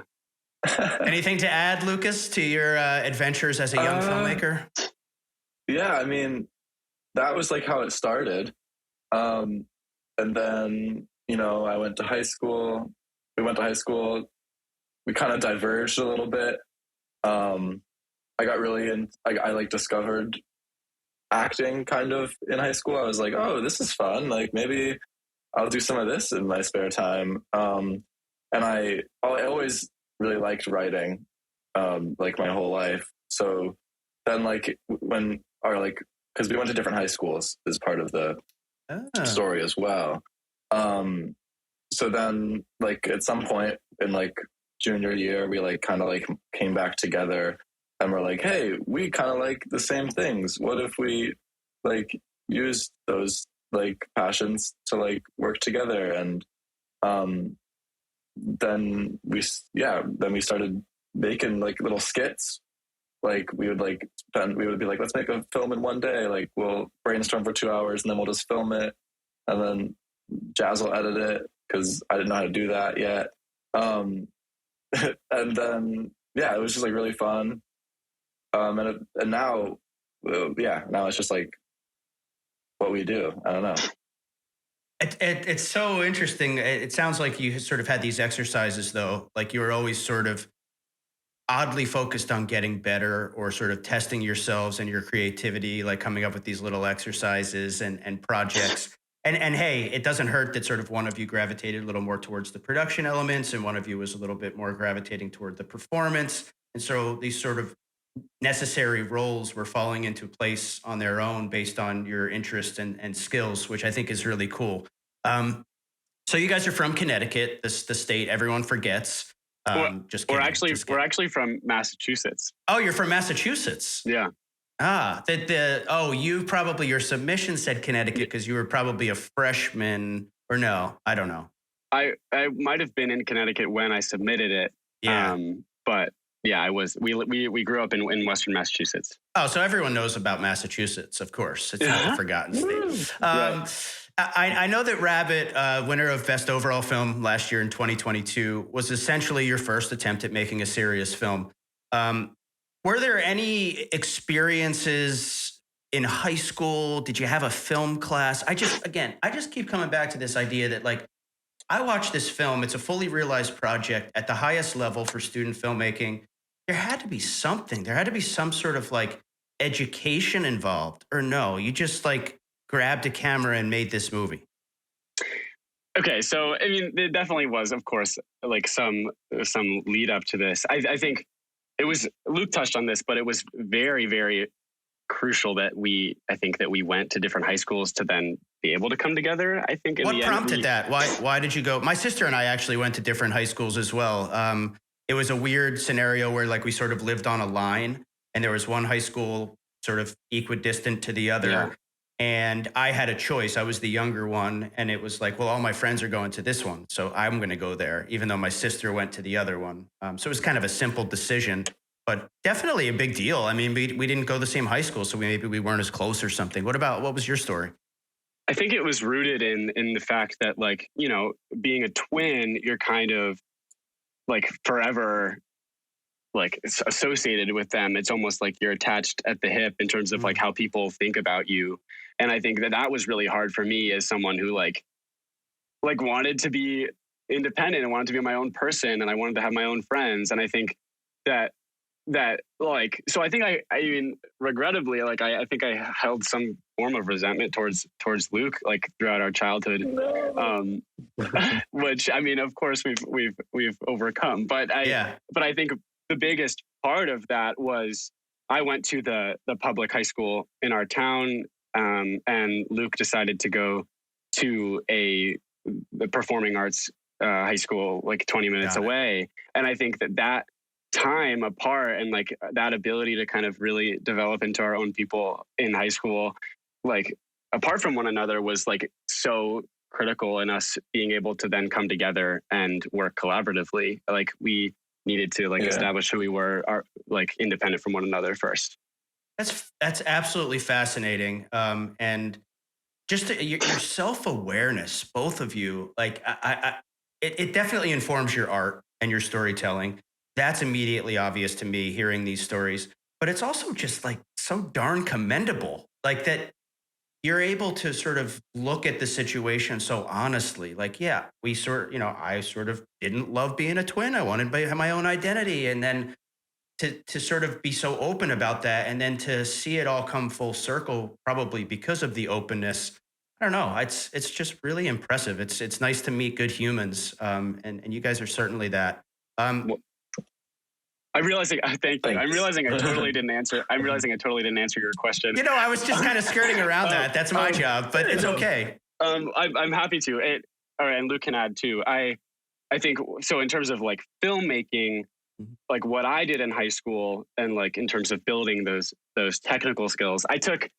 Speaker 1: Anything to add, Lucas, to your adventures as a young filmmaker?
Speaker 3: Yeah, I mean, that was like how it started. And then, you know, I went to high school. We went to high school. We kind of diverged a little bit. I got really I like discovered acting kind of in high school. I was like, oh, this is fun. Like maybe I'll do some of this in my spare time. And I always really liked writing, like my whole life. So then like because we went to different high schools is part of the story as well. So then like at some point in like junior year, we like kind of like came back together and we're like, hey, we kind of like the same things. What if we like use those like passions to like work together? And then we started making like little skits. Like we would be like, let's make a film in one day. Like we'll brainstorm for 2 hours and then we'll just film it. And then Jazz will edit it because I didn't know how to do that yet. And then, yeah, it was just like really fun. And now, now it's just like what we do. I don't know.
Speaker 1: It's so interesting. It sounds like you sort of had these exercises, though. Like you were always sort of oddly focused on getting better or sort of testing yourselves and your creativity, like coming up with these little exercises and projects. And hey, it doesn't hurt that sort of one of you gravitated a little more towards the production elements and one of you was a little bit more gravitating toward the performance. And so these sort of necessary roles were falling into place on their own based on your interests and skills, which I think is really cool. So you guys are from Connecticut, the state everyone forgets.
Speaker 2: We're actually from Massachusetts.
Speaker 1: Oh, you're from Massachusetts?
Speaker 2: Yeah.
Speaker 1: Your submission said Connecticut because you were probably a freshman, or no, I don't know.
Speaker 2: I might have been in Connecticut when I submitted it.
Speaker 1: Yeah.
Speaker 2: But yeah, I was. We grew up in Western Massachusetts.
Speaker 1: Oh, so everyone knows about Massachusetts, of course. It's not a forgotten state. I know that Rabbit, winner of Best Overall Film last year in 2022, was essentially your first attempt at making a serious film. Were there any experiences in high school? Did you have a film class? I just keep coming back to this idea that like, I watched this film. It's a fully realized project at the highest level for student filmmaking. There had to be something. There had to be some sort of like education involved, or no? You just like grabbed a camera and made this movie.
Speaker 2: Okay, so I mean, there definitely was, of course, like some lead up to this. I think it was, Luke touched on this, but it was very, very crucial that we went to different high schools to then be able to come together. I think.
Speaker 1: What prompted that? Why did you go? My sister and I actually went to different high schools as well. It was a weird scenario where like we sort of lived on a line and there was one high school sort of equidistant to the other. Yeah. And I had a choice. I was the younger one. And it was like, well, all my friends are going to this one. So I'm going to go there, even though my sister went to the other one. So it was kind of a simple decision, but definitely a big deal. I mean, we didn't go to the same high school, so maybe we weren't as close or something. What was your story?
Speaker 2: I think it was rooted in the fact that, like, you know, being a twin, you're kind of like forever like associated with them. It's almost like you're attached at the hip in terms of like how people think about you. And I think that was really hard for me as someone who like wanted to be independent and wanted to be my own person, and I wanted to have my own friends. And I think that like, so I think I mean, regrettably, like I think I held some form of resentment towards Luke, like throughout our childhood, which I mean, of course we've overcome. But I think the biggest part of that was I went to the public high school in our town, and Luke decided to go to the performing arts high school like 20 minutes away. And I think that time apart and like that ability to kind of really develop into our own people in high school, like apart from one another, was like so critical in us being able to then come together and work collaboratively. Like we needed to like establish who we were, like independent from one another first.
Speaker 1: That's absolutely fascinating. And just your self-awareness, both of you, like it definitely informs your art and your storytelling. That's immediately obvious to me hearing these stories, but it's also just like so darn commendable, like that you're able to sort of look at the situation so honestly. Like, yeah, I sort of didn't love being a twin. I wanted to have my own identity. And then to sort of be so open about that, and then to see it all come full circle, probably because of the openness. I don't know. It's just really impressive. It's nice to meet good humans. And you guys are certainly that.
Speaker 2: I'm realizing. Thank you. I'm realizing I totally didn't answer. I'm realizing I totally didn't answer your question.
Speaker 1: You know, I was just kind of skirting around that. That's my job, but it's okay.
Speaker 2: I'm happy to. All right, and Luke can add too. I think so. In terms of like filmmaking, like what I did in high school, and like in terms of building those technical skills, I took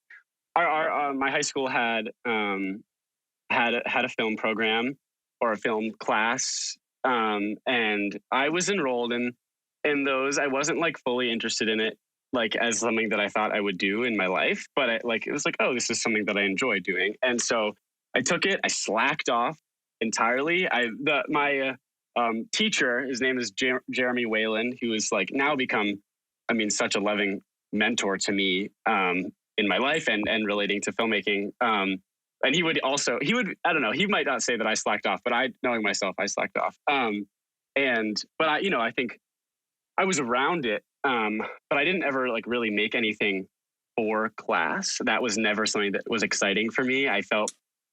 Speaker 2: my high school had a film program or a film class, and I was enrolled in those. I wasn't like fully interested in it, like as something that I thought I would do in my life, but it was like, oh, this is something that I enjoy doing. And so I took it, I slacked off entirely. My teacher, his name is Jeremy Whalen, who has like now become, I mean, such a loving mentor to me in my life and relating to filmmaking. And he would, I don't know, he might not say that I slacked off, but knowing myself, I slacked off. But I think I was around it, but I didn't ever like really make anything for class. That was never something that was exciting for me. I felt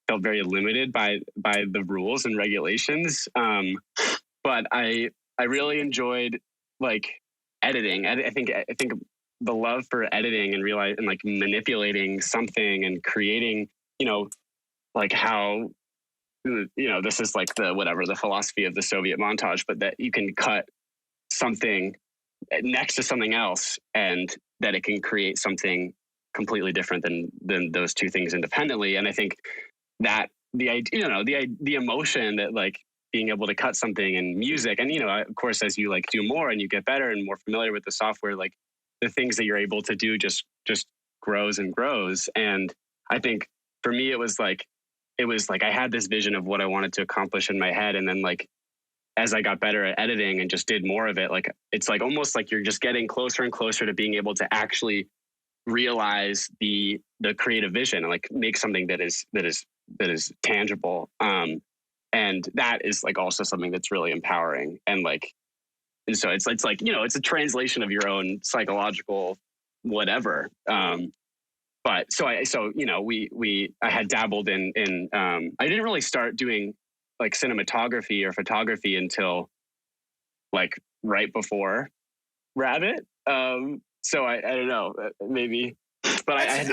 Speaker 2: very limited by the rules and regulations. But I really enjoyed like editing. I think the love for editing and like manipulating something and creating, like how, this is like the philosophy of the Soviet montage, but that you can cut something next to something else and that it can create something completely different than those two things independently. And I think that the idea, the emotion that like being able to cut something in music, and of course, as you like do more and you get better and more familiar with the software, like the things that you're able to do just grows and grows. And I think for me, it was like I had this vision of what I wanted to accomplish in my head, and then like as I got better at editing and just did more of it, like it's like almost like you're just getting closer and closer to being able to actually realize the creative vision and like make something that is tangible. And that is like also something that's really empowering. And so it's like, it's a translation of your own psychological whatever. But I had dabbled in I didn't really start doing like cinematography or photography until like right before Rabbit. So I don't know, maybe, but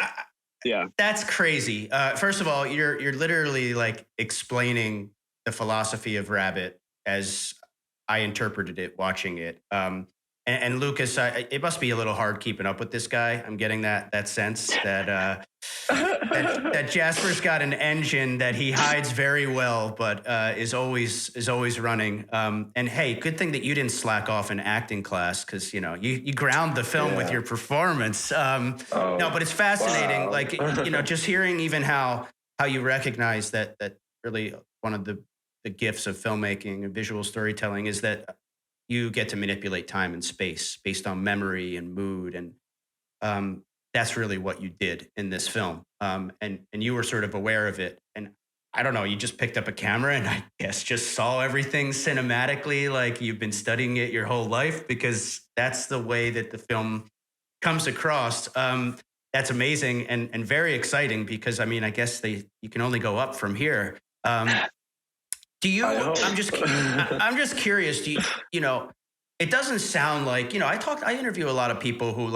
Speaker 2: yeah.
Speaker 1: That's crazy. First of all, you're literally like explaining the philosophy of Rabbit as I interpreted it watching it. And Lucas, it must be a little hard keeping up with this guy. I'm getting that sense that Jasper's got an engine that he hides very well, but is always running. And hey, good thing that you didn't slack off in acting class, because you ground the film with your performance. No, but it's fascinating.
Speaker 3: Wow.
Speaker 1: Like just hearing even how you recognize that really one of the gifts of filmmaking and visual storytelling is that you get to manipulate time and space based on memory and mood, and that's really what you did in this film. And you were sort of aware of it, and I don't know, you just picked up a camera and I guess just saw everything cinematically, like you've been studying it your whole life, because that's the way that the film comes across. That's amazing and very exciting, because I mean, I guess you can only go up from here. Do you? I'm just curious. Do you? It doesn't sound like I interview a lot of people who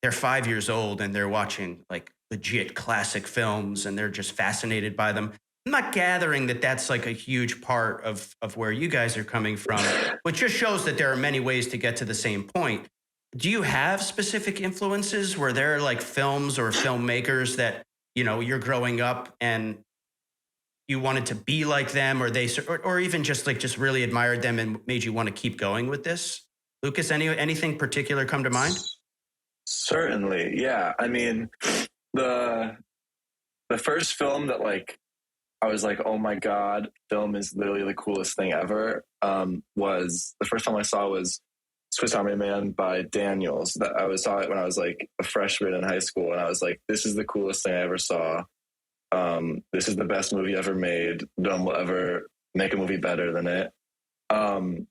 Speaker 1: they're 5 years old and they're watching like legit classic films and they're just fascinated by them. I'm not gathering that that's like a huge part of where you guys are coming from, which just shows that there are many ways to get to the same point. Do you have specific influences? Were there like films or filmmakers that you're growing up and you wanted to be like them, or or even just really admired them and made you want to keep going with this? Lucas, anything particular come to mind?
Speaker 3: Certainly, yeah. I mean, the first film that I was like, oh my God, film is literally the coolest thing ever. Was the first time I saw was Swiss Army Man by Daniels. That I saw it when I was like a freshman in high school, and I was like, this is the coolest thing I ever saw. This is the best movie ever made. No one will ever make a movie better than it. And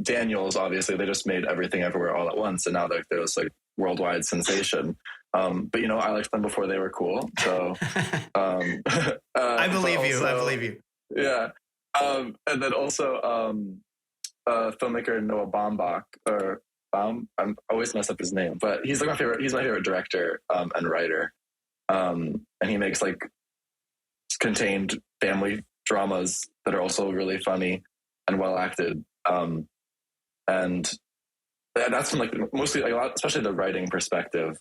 Speaker 3: Daniels, obviously, they just made Everything Everywhere All at Once, and now they're this like worldwide sensation. But I liked them before they were cool. So
Speaker 1: I believe you.
Speaker 3: Yeah. And then also filmmaker Noah Baumbach, or Baum. I always mess up his name, but he's like my favorite. He's my favorite director and writer. And he makes like contained family dramas that are also really funny and well acted. And that's from mostly a lot, especially the writing perspective.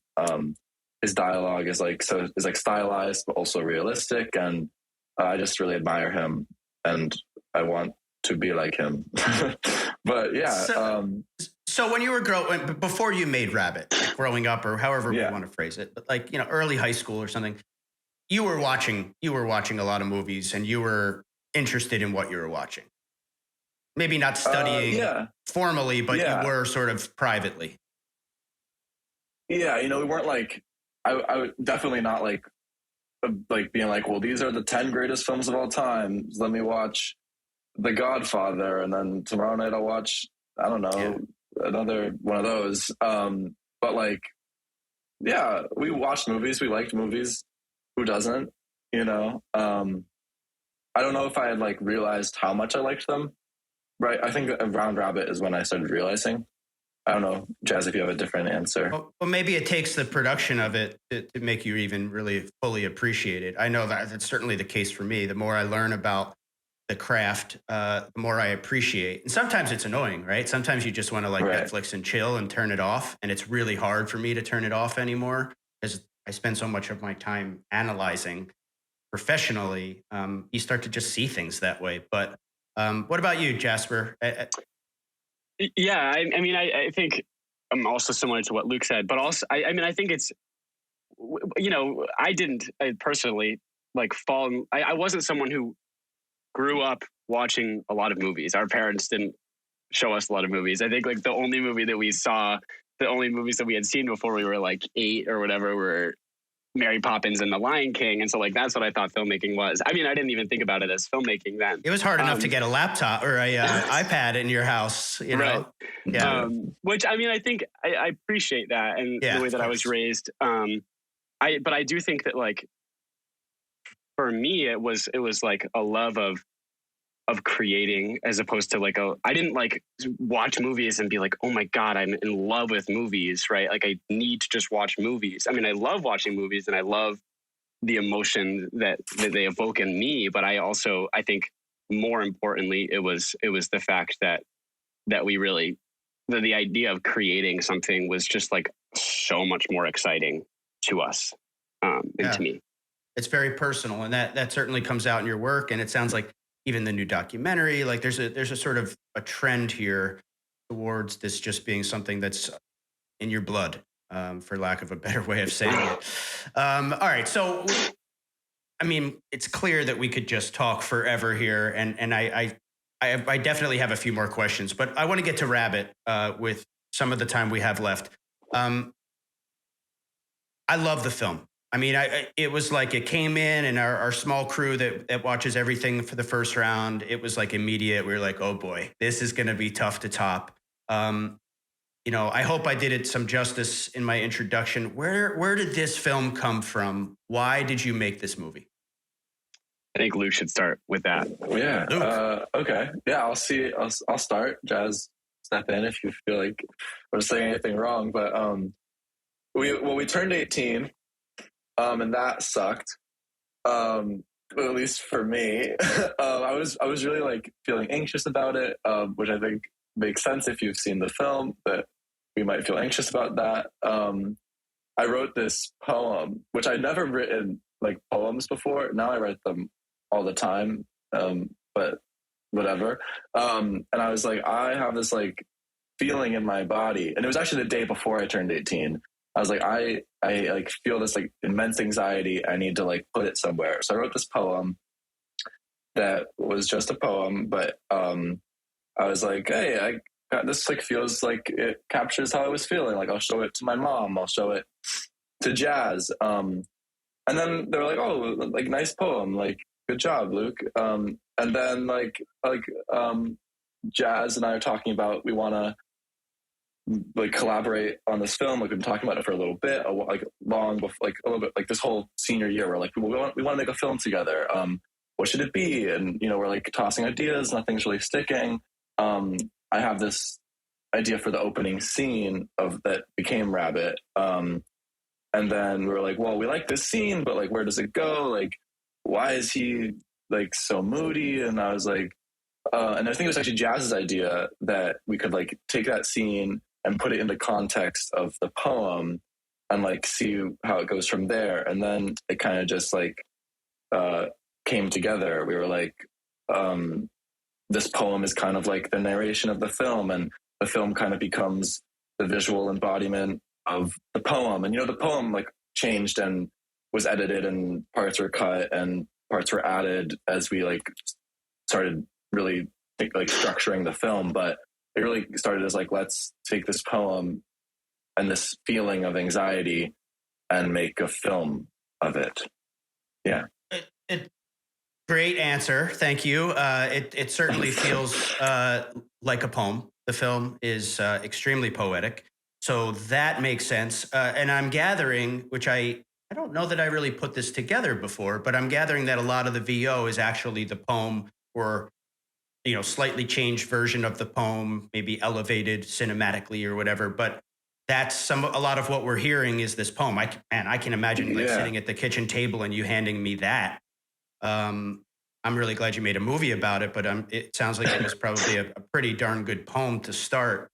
Speaker 3: His dialogue is stylized but also realistic, and I just really admire him, and I want to be like him. But yeah.
Speaker 1: So when you were before you made Rabbit, growing up, or however we want to phrase it, but early high school or something, you were watching a lot of movies, and you were interested in what you were watching. Maybe not studying formally, but you were sort of privately.
Speaker 3: Yeah, we weren't I would definitely not being like, well, these are the 10 greatest films of all time. Let me watch The Godfather, and then tomorrow night I'll watch, I don't know, another one of those. But we watched movies. We liked movies. Who doesn't? I don't know if I had realized how much I liked them. Right. I think around Rabbit is when I started realizing. I don't know, Jazz, if you have a different answer.
Speaker 1: Well, maybe it takes the production of it to make you even really fully appreciate it. I know that's certainly the case for me. The more I learn about the craft, the more I appreciate. And sometimes it's annoying, right? Sometimes you just want to Netflix and chill and turn it off. And it's really hard for me to turn it off anymore, because I spend so much of my time analyzing professionally. You start to just see things that way. But what about you, Jasper?
Speaker 2: Yeah, I think I'm also similar to what Luke said, but also, I think it's, I personally I wasn't someone who grew up watching a lot of movies. Our parents didn't show us a lot of movies. I think the only movies that we had seen before we were 8 or whatever were Mary Poppins and The Lion King. And so that's what I thought filmmaking was. I didn't even think about it as filmmaking then.
Speaker 1: It was hard enough to get a laptop or a iPad in your house,
Speaker 2: Right.
Speaker 1: Yeah.
Speaker 2: Which I think I appreciate that, and the way that I was raised. But I do think that for me, it was a love of creating, as opposed to I didn't watch movies and be like, oh my God, I'm in love with movies, right? I need to just watch movies. I love watching movies, and I love the emotion that they evoke in me. But I think more importantly, it was the fact that we really the idea of creating something was just like so much more exciting to us and to me.
Speaker 1: It's very personal, and that certainly comes out in your work. And it sounds like even the new documentary, like there's a sort of a trend here towards this just being something that's in your blood, for lack of a better way of saying it. All right, so I mean, it's clear that we could just talk forever here, and I definitely have a few more questions, but I want to get to Rabbit with some of the time we have left. I love the film. I mean, it was like it came in, and our small crew that watches everything for the first round, it was like immediate. We were like, oh boy, this is going to be tough to top. I hope I did it some justice in my introduction. Where did this film come from? Why did you make this movie?
Speaker 2: I think Luke should start with that.
Speaker 3: Yeah. Okay. Yeah, I'll start. Jazz, step in if you feel like we're saying anything wrong. But we turned 18, and that sucked. At least for me, I was really like feeling anxious about it, which I think makes sense if you've seen the film, that we might feel anxious about that. I wrote this poem, which I'd never written like poems before. Now I write them all the time, but whatever. And I was like, I have this like feeling in my body, and it was actually the day before I turned 18. I was like, I like feel this like immense anxiety. I need to like put it somewhere. So I wrote this poem that was just a poem, but I was like, hey, I got this, like feels like it captures how I was feeling. Like I'll show it to my mom. I'll show it to Jazz. And then they were like, oh, like nice poem. Like, good job, Luke. And then like Jazz and I are talking about, we want to like collaborate on this film. Like we've been talking about it for a little bit, like long before, like a little bit, like this whole senior year, we're like, we want to make a film together. What should it be? And, we're like tossing ideas. Nothing's really sticking. I have this idea for the opening scene of that became Rabbit. And then we were like, well, we like this scene, but like, where does it go? Like, why is he like so moody? And I was like, and I think it was actually Jazz's idea that we could like take that scene and put it into context of the poem and like see how it goes from there. And then it kind of just like came together. We were like, this poem is kind of like the narration of the film, and the film kind of becomes the visual embodiment of the poem. And the poem like changed and was edited, and parts were cut and parts were added as we like started really like structuring the film. But it really started as like, let's take this poem and this feeling of anxiety and make a film of it. Yeah.
Speaker 1: Great answer. Thank you. It certainly feels like a poem. The film is extremely poetic. So that makes sense. And I'm gathering, which I don't know that I really put this together before, but I'm gathering that a lot of the VO is actually the poem, or slightly changed version of the poem, maybe elevated cinematically or whatever. But that's a lot of what we're hearing is this poem. I can imagine like sitting at the kitchen table and you handing me that. I'm really glad you made a movie about it, but it sounds like it was probably a pretty darn good poem to start.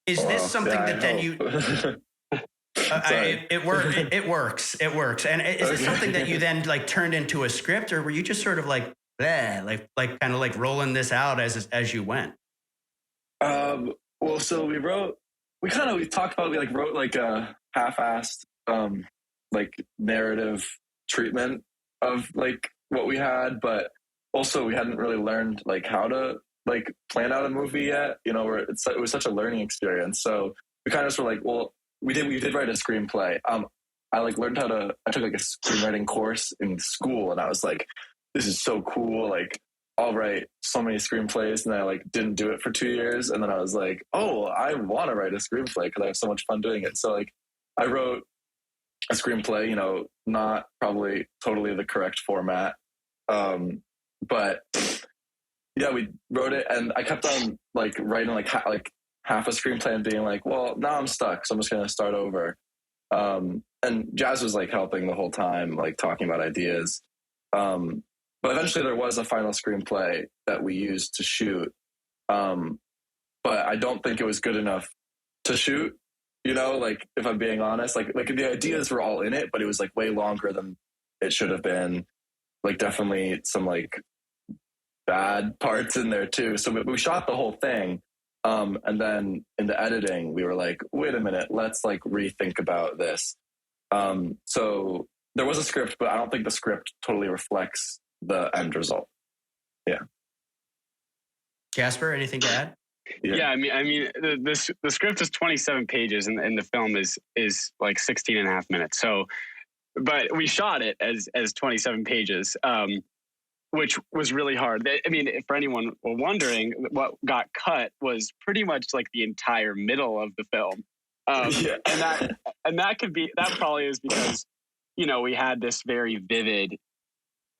Speaker 1: Is this something that then you? It works. And is it something that you then like turned into a script, or were you just sort of like, bleh, like kind of like rolling this out as you went?
Speaker 3: Well, so we talked about, we like wrote like a half-assed like narrative treatment of like what we had, but also we hadn't really learned like how to like plan out a movie yet, where it was such a learning experience. So we kind of just were like, well, we did write a screenplay. I like learned I took like a screenwriting course in school, and I was like, this is so cool. Like, I'll write so many screenplays, and I like didn't do it for 2 years. And then I was like, oh, I want to write a screenplay because I have so much fun doing it. So like I wrote a screenplay, not probably totally the correct format. But yeah, we wrote it, and I kept on like writing like half a screenplay and being like, well, now I'm stuck, so I'm just going to start over. And Jazz was like helping the whole time, like talking about ideas. But eventually there was a final screenplay that we used to shoot. but I don't think it was good enough to shoot. You know, like if I'm being honest, like the ideas were all in it, but it was like way longer than it should have been. Like definitely some like bad parts in there too. So we shot the whole thing. And then in the editing, we were like, wait a minute, let's like rethink about this. So there was a script, but I don't think the script totally reflects the end result. Yeah.
Speaker 1: Jasper, anything to add?
Speaker 2: Yeah, I mean, the script is 27 pages, and the film is like 16 and a half minutes. So, but we shot it as 27 pages, which was really hard. I mean, for anyone wondering, what got cut was pretty much like the entire middle of the film, and that probably is because, you know, we had this very vivid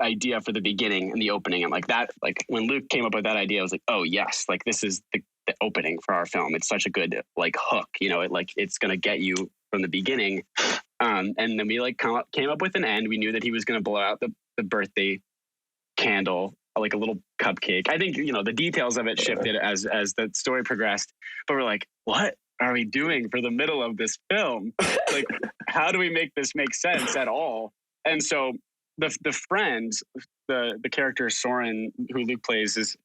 Speaker 2: idea for the beginning and the opening, and like that, like when Luke came up with that idea, I was like, oh yes, like this is the opening for our film. It's such a good like hook, you know, it's gonna get you from the beginning. And then we like came up with an end. We knew that he was gonna blow out the birthday candle, like a little cupcake. I think, you know, the details of it shifted as the story progressed, but we're like, what are we doing for the middle of this film? Like, how do we make this make sense at all? And so the friends, the character Soren, who Luke plays, is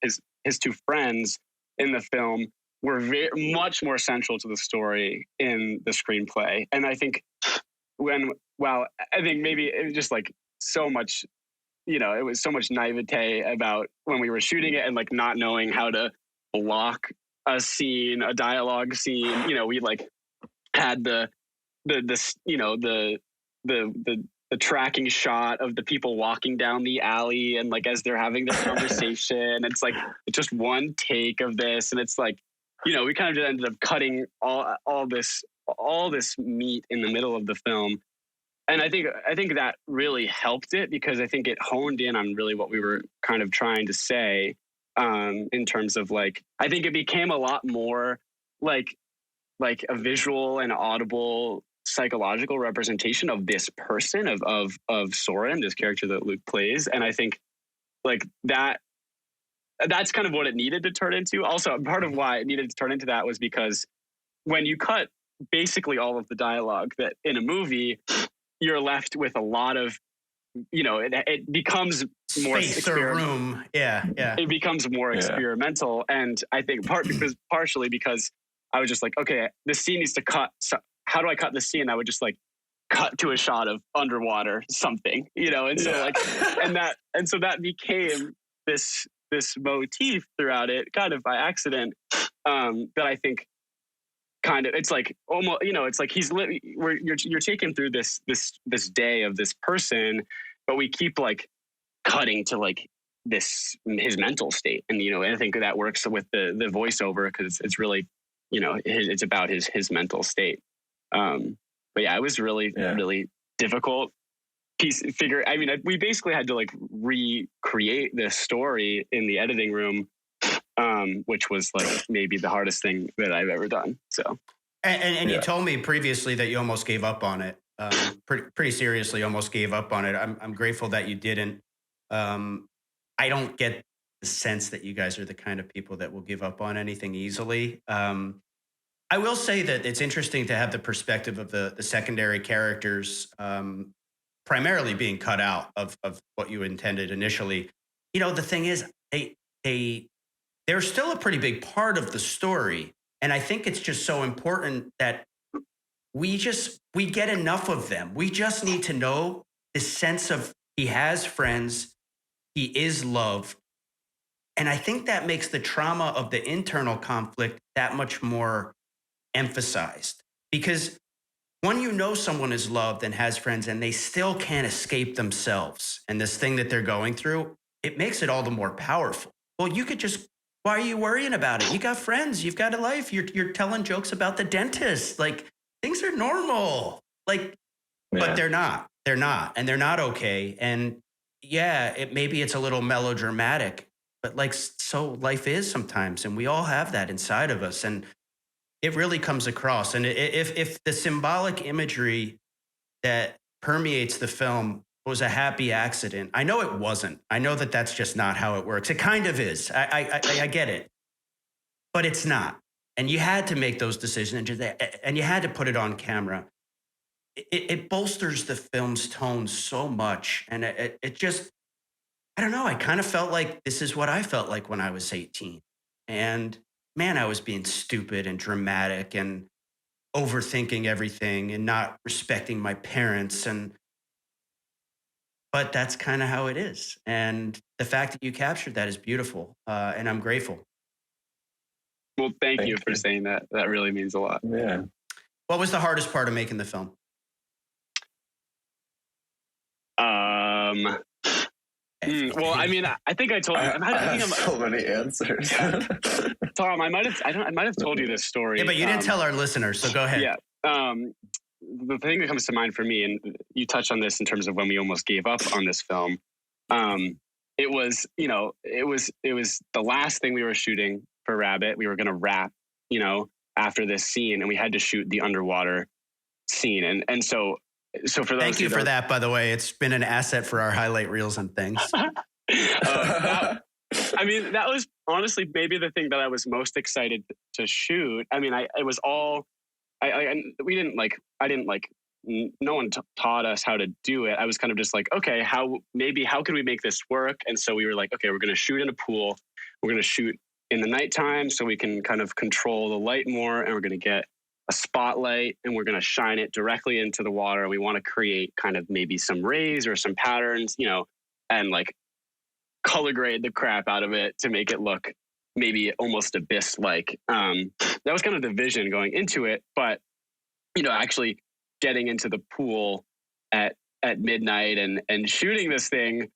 Speaker 2: his two friends in the film were much more central to the story in the screenplay. And I think I think maybe it was just like so much, you know, it was so much naivete about when we were shooting it and like not knowing how to block a scene, a dialogue scene. You know, we like had the tracking shot of the people walking down the alley, and like as they're having their conversation, it's like it's just one take of this, and it's like, you know, we kind of just ended up cutting all this meat in the middle of the film. And I think that really helped it, because I think it honed in on really what we were kind of trying to say, in terms of like, I think it became a lot more like a visual and audible psychological representation of this person, of Soren, this character that Luke plays. And I think like that's kind of what it needed to turn into. Also, part of why it needed to turn into that was because when you cut basically all of the dialogue that in a movie, you're left with a lot of, you know, it becomes more
Speaker 1: room. Yeah.
Speaker 2: It becomes more experimental. And I think partially because I was just like, okay, this scene needs to cut. So how do I cut this scene? I would just like cut to a shot of underwater something, you know? And so like, and so that became this motif throughout it, kind of by accident, that I think kind of, it's like almost, you know, it's like you're taken through this this day of this person, but we keep like cutting to like his mental state. And, you know, and I think that works with the voiceover, because it's really, you know, it's about his mental state. But yeah, it was really difficult figure. I mean, we basically had to like recreate this story in the editing room, which was like maybe the hardest thing that I've ever done. So,
Speaker 1: and you told me previously that you almost gave up on it. Pretty seriously, almost gave up on it. I'm grateful that you didn't. I don't get the sense that you guys are the kind of people that will give up on anything easily. I will say that it's interesting to have the perspective of the secondary characters, primarily being cut out of what you intended initially. You know, the thing is, they're still a pretty big part of the story. And I think it's just so important that we get enough of them. We just need to know the sense of he has friends, he is loved. And I think that makes the trauma of the internal conflict that much more emphasized, because when you know someone is loved and has friends and they still can't escape themselves and this thing that they're going through, it makes it all the more powerful. Well, you could just, why are you worrying about it? You got friends, you've got a life, you're telling jokes about the dentist, like things are normal, like, but they're not, and they're not okay. And maybe it's a little melodramatic, but like, so life is sometimes, and we all have that inside of us. And it really comes across. And if the symbolic imagery that permeates the film was a happy accident, I know it wasn't. I know that that's just not how it works. It kind of is. I get it, but it's not. and you had to make those decisions, and you had to put it on camera. It bolsters the film's tone so much, and it just, I don't know. I kind of felt like this is what I felt like when I was 18, and man, I was being stupid and dramatic and overthinking everything and not respecting my parents, but that's kind of how it is. And the fact that you captured that is beautiful, and I'm grateful.
Speaker 2: Well, thank you for saying that. That really means a lot.
Speaker 3: Yeah.
Speaker 1: What was the hardest part of making the film?
Speaker 2: Well, I mean, I think I told you.
Speaker 3: I have so many answers.
Speaker 2: Tom, I might have told you this story.
Speaker 1: Yeah, but you didn't tell our listeners, so go ahead.
Speaker 2: Yeah. The thing that comes to mind for me, and you touched on this in terms of when we almost gave up on this film. It was the last thing we were shooting for Rabbit. We were going to wrap, after this scene, and we had to shoot the underwater scene. And so for those,
Speaker 1: thank you for that, by the way. It's been an asset for our highlight reels and things.
Speaker 2: That was honestly maybe the thing that I was most excited to shoot. I mean, it was all, no one taught us how to do it. I was kind of just like, okay, how can we make this work? And so we were like, okay, we're going to shoot in a pool. We're going to shoot in the nighttime so we can kind of control the light more, and we're going to get a spotlight and we're going to shine it directly into the water. And we want to create kind of maybe some rays or some patterns, and like color grade the crap out of it to make it look maybe almost abyss-like. That was kind of the vision going into it. But, actually getting into the pool at midnight and shooting this thing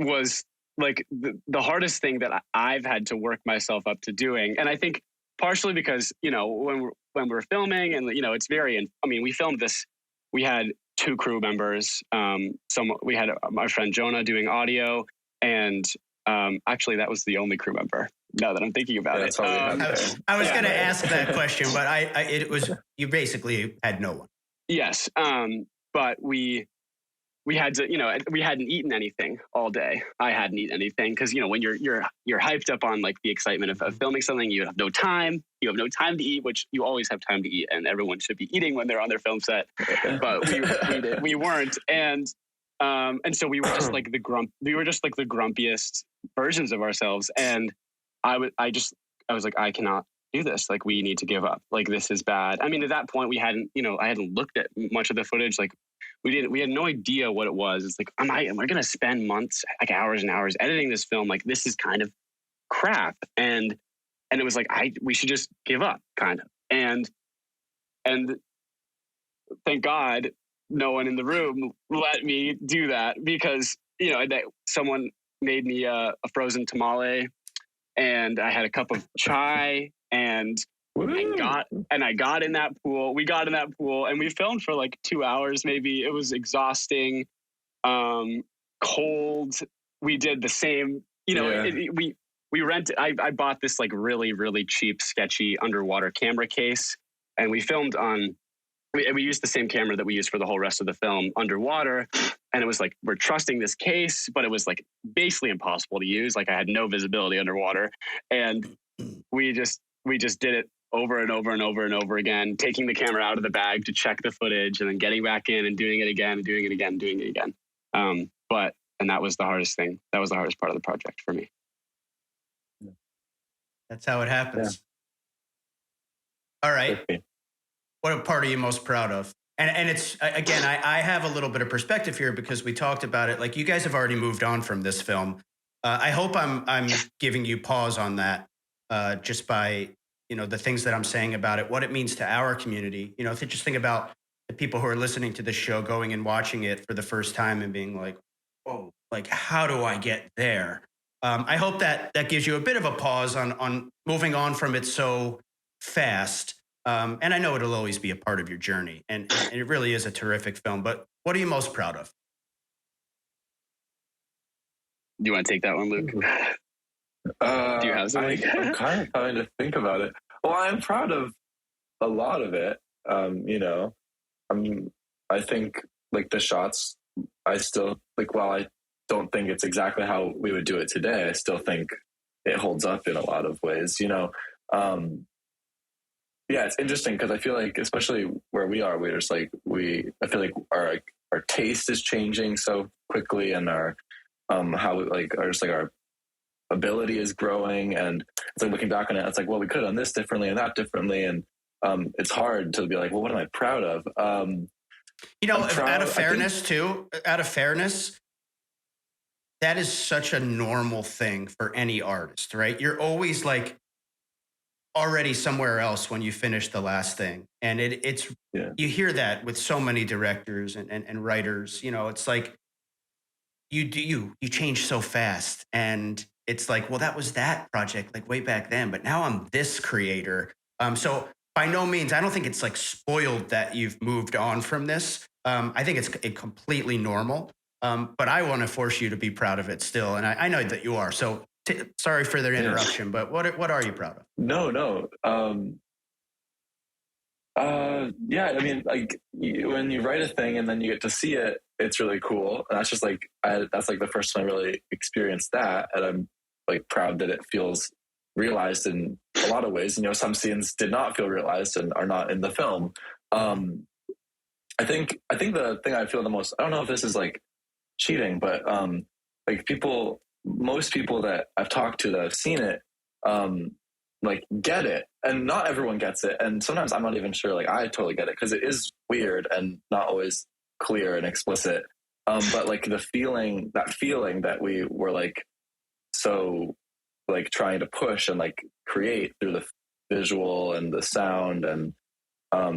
Speaker 2: was like the hardest thing that I've had to work myself up to doing. And I think partially because, when we're filming and, it's we filmed this, we had 2 crew members. We had our friend Jonah doing audio, and actually that was the only crew member now that I'm thinking about it.
Speaker 1: I was going to ask that question, but it was, you basically had no one.
Speaker 2: Yes. But we had to, we hadn't eaten anything all day. I hadn't eaten anything because, when you're hyped up on like the excitement of filming something, you have no time. You have no time to eat, which you always have time to eat, and everyone should be eating when they're on their film set. But we weren't, and so we were just like the grumpiest versions of ourselves. And I was like, I cannot do this. Like, we need to give up. Like, this is bad. I mean, at that point, I hadn't looked at much of the footage. Like, we had no idea what it was. It's like, am I going to spend months, like hours and hours editing this film? Like, this is kind of crap. And it was like, we should just give up, kind of. And thank God no one in the room let me do that, because, someone made me a frozen tamale, and I had a cup of chai, and I got in that pool. We got in that pool and we filmed for like 2 hours, maybe. It was exhausting, cold. We did the same, we rented, I bought this like really, really cheap, sketchy underwater camera case, and we filmed we used the same camera that we used for the whole rest of the film underwater. And it was like, we're trusting this case, but it was like basically impossible to use. Like, I had no visibility underwater, and we just did it over and over and over and over again, taking the camera out of the bag to check the footage, and then getting back in and doing it again, and doing it again, and doing it again. And that was the hardest thing. That was the hardest part of the project for me.
Speaker 1: That's how it happens. Yeah. All right. What part are you most proud of? And it's, again, I have a little bit of perspective here because we talked about it. Like, you guys have already moved on from this film. I hope I'm giving you pause on that, just by, the things that I'm saying about it, what it means to our community. If you just think about the people who are listening to this show, going and watching it for the first time and being like, oh, like, how do I get there? I hope that gives you a bit of a pause on moving on from it so fast. And I know it'll always be a part of your journey, and it really is a terrific film. But what are you most proud of?
Speaker 2: Do you want to take that one, Luke? Do you have something?
Speaker 3: I'm kind of trying to think about it. Well, I'm proud of a lot of it. I think like the shots, I still like, while I don't think it's exactly how we would do it today, I still think it holds up in a lot of ways, yeah, it's interesting because I feel like, especially where we are, we're just like I feel like our taste is changing so quickly, and our how like our ability is growing, and it's like looking back on it, it's like, well, we could have done this differently and that differently, and it's hard to be like, well, what am I proud of?
Speaker 1: Out of fairness, that is such a normal thing for any artist, right? You're always like already somewhere else when you finish the last thing. And it's,
Speaker 3: Yeah.
Speaker 1: you hear that with so many directors and writers, it's like you change so fast. And it's like, well, that was that project like way back then, but now I'm this creator. So by no means, I don't think it's like spoiled that you've moved on from this. I think it's completely normal. But I want to force you to be proud of it still. And I know that you are. So sorry for the interruption, but what are you proud of?
Speaker 3: No. Yeah, I mean, like when you write a thing and then you get to see it, it's really cool. And that's just like, that's like the first time I really experienced that. And I'm like proud that it feels realized in a lot of ways. Some scenes did not feel realized and are not in the film. I think the thing I feel the most, I don't know if this is like cheating, but like most people that I've talked to that have seen it, like get it, and not everyone gets it, and sometimes I'm not even sure like I totally get it because it is weird and not always clear and explicit, but like the feeling that we were like so like trying to push and like create through the visual and the sound and a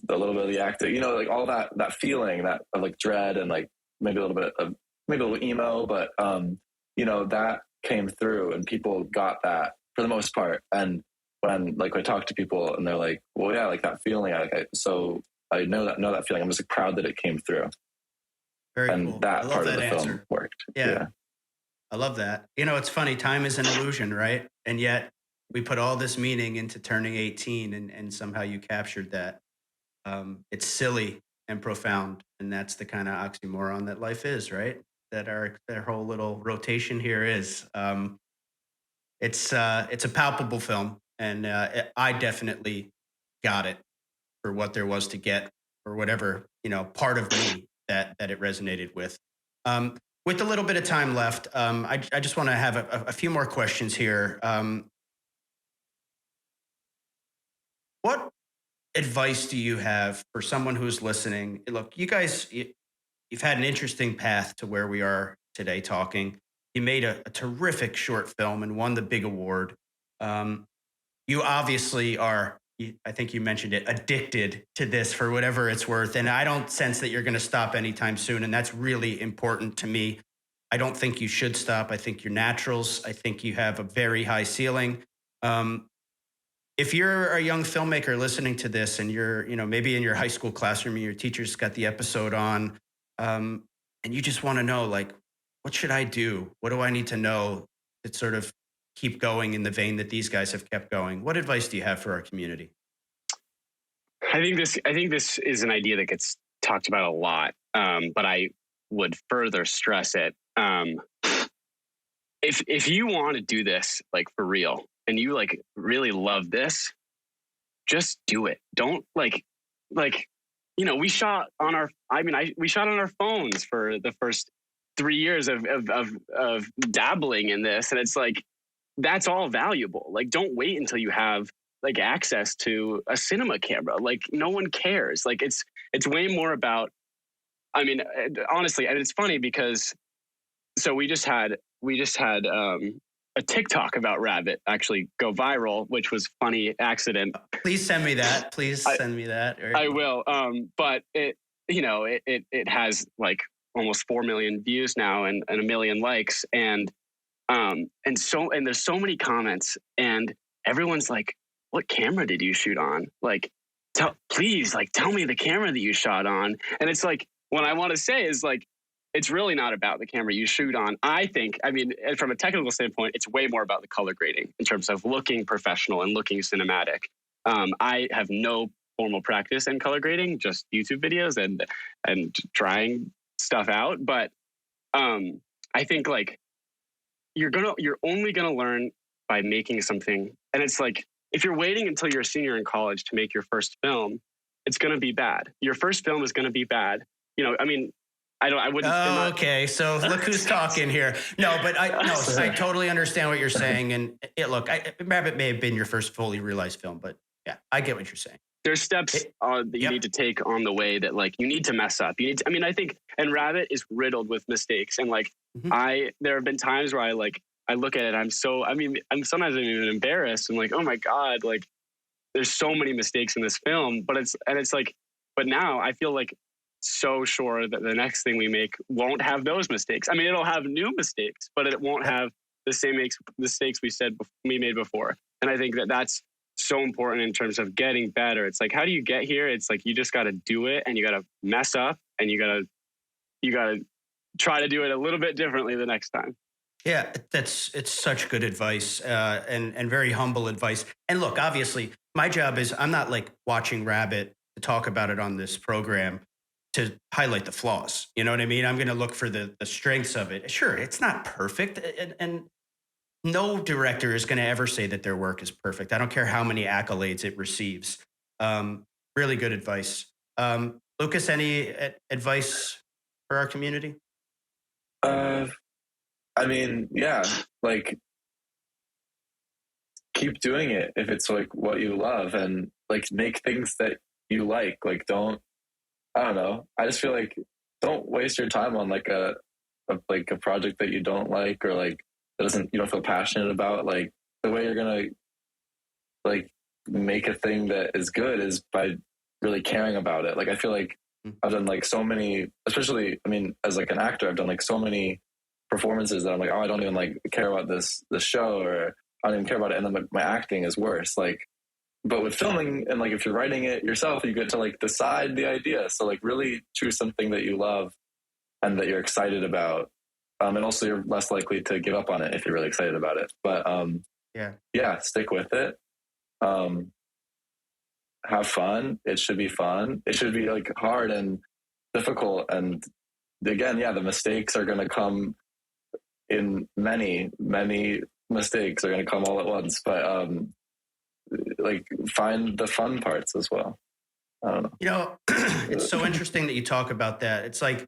Speaker 3: little bit of the acting, like all that feeling that of like dread and like maybe a little emo, but that came through and people got that for the most part. And when like I talk to people and they're like, well, yeah, like that feeling, so I know that feeling. I'm just like proud that it came through.
Speaker 1: Very
Speaker 3: and
Speaker 1: cool.
Speaker 3: that part of the
Speaker 1: answer.
Speaker 3: film worked.
Speaker 1: Yeah. I love that. It's funny. Time is an illusion, right? And yet we put all this meaning into turning 18 and somehow you captured that. It's silly and profound. And that's the kind of oxymoron that life is, right? That our whole little rotation here is. It's a palpable film, and I definitely got it for what there was to get, or whatever part of me that it resonated with. With a little bit of time left, I just want to have a few more questions here. What advice do you have for someone who's listening? Look, you guys, you've had an interesting path to where we are today talking. You made a terrific short film and won the big award. You obviously are, I think you mentioned it, addicted to this for whatever it's worth. And I don't sense that you're going to stop anytime soon. And that's really important to me. I don't think you should stop. I think you're naturals. I think you have a very high ceiling. If you're a young filmmaker listening to this and you're, maybe in your high school classroom and your teacher's got the episode on, and you just want to know, like, what should I do? What do I need to know to sort of keep going in the vein that these guys have kept going? What advice do you have for our community?
Speaker 2: I think this is an idea that gets talked about a lot, but I would further stress it. If you want to do this like for real and you like really love this, just do it. Don't we shot on we shot on our phones for the first 3 years of dabbling in this, and it's like that's all valuable. Like, don't wait until you have like access to a cinema camera. Like, no one cares. Like, it's way more about. Honestly, and it's funny because so we just had a TikTok about Rabbit actually go viral, which was funny accident.
Speaker 1: Please send me that. Send me that.
Speaker 2: I will. But it has like almost 4 million views now and 1 million likes, and there's so many comments, and everyone's like, what camera did you shoot on? Like, tell me the camera that you shot on. And it's like, what I want to say is like, it's really not about the camera you shoot on. I think, from a technical standpoint, it's way more about the color grading in terms of looking professional and looking cinematic. I have no formal practice in color grading, just YouTube videos and trying stuff out. But I think like you're only gonna learn by making something. And it's like, if you're waiting until you're a senior in college to make your first film, it's going to be bad. Your first film is going to be bad. You know, I mean, I wouldn't.
Speaker 1: Oh, okay. So look who's talking here. No, but I totally understand what you're saying. And look, Rabbit may have been your first fully realized film, but yeah, I get what you're saying.
Speaker 2: There's steps that you need to take on the way that like you need to mess up. You need to, I mean, I think, and Rabbit is riddled with mistakes. And like, there have been times where I look at it, I'm sometimes even embarrassed. I'm like, oh my God, like there's so many mistakes in this film, but now I feel like so sure that the next thing we make won't have those mistakes. I mean, it'll have new mistakes, but it won't have the same mistakes we made before. And I think that that's so important in terms of getting better. It's like, how do you get here? It's like, you just got to do it, and you got to mess up, and you got to try to do it a little bit differently the next time.
Speaker 1: Yeah, it's such good advice, and very humble advice. And look, obviously my job is, I'm not like watching Rabbit to talk about it on this program to highlight the flaws. You know what I mean? I'm going to look for the strengths of it. Sure, it's not perfect. And no director is going to ever say that their work is perfect. I don't care how many accolades it receives. Really good advice. Lukas, any advice for our community?
Speaker 3: I mean, yeah, like keep doing it if it's like what you love, and like make things that you like I don't know. I just feel like don't waste your time on like a project that you don't like, or like you don't feel passionate about. Like the way you're gonna like make a thing that is good is by really caring about it. Like I feel like I've done like so many, especially, I mean, as like an actor, I've done like so many performances that I'm like, oh, I don't even like care about this show, or I don't even care about it. And then my acting is worse. Like, but with filming, and like if you're writing it yourself, you get to like decide the idea. So like really choose something that you love and that you're excited about. And also you're less likely to give up on it if you're really excited about it. But yeah, stick with it. Have fun. It should be fun. It should be like hard and difficult. And again, the mistakes are going to come in many, many mistakes are going to come all at once. But like find the fun parts as well. I don't know.
Speaker 1: You know, it's so interesting that you talk about that. It's like,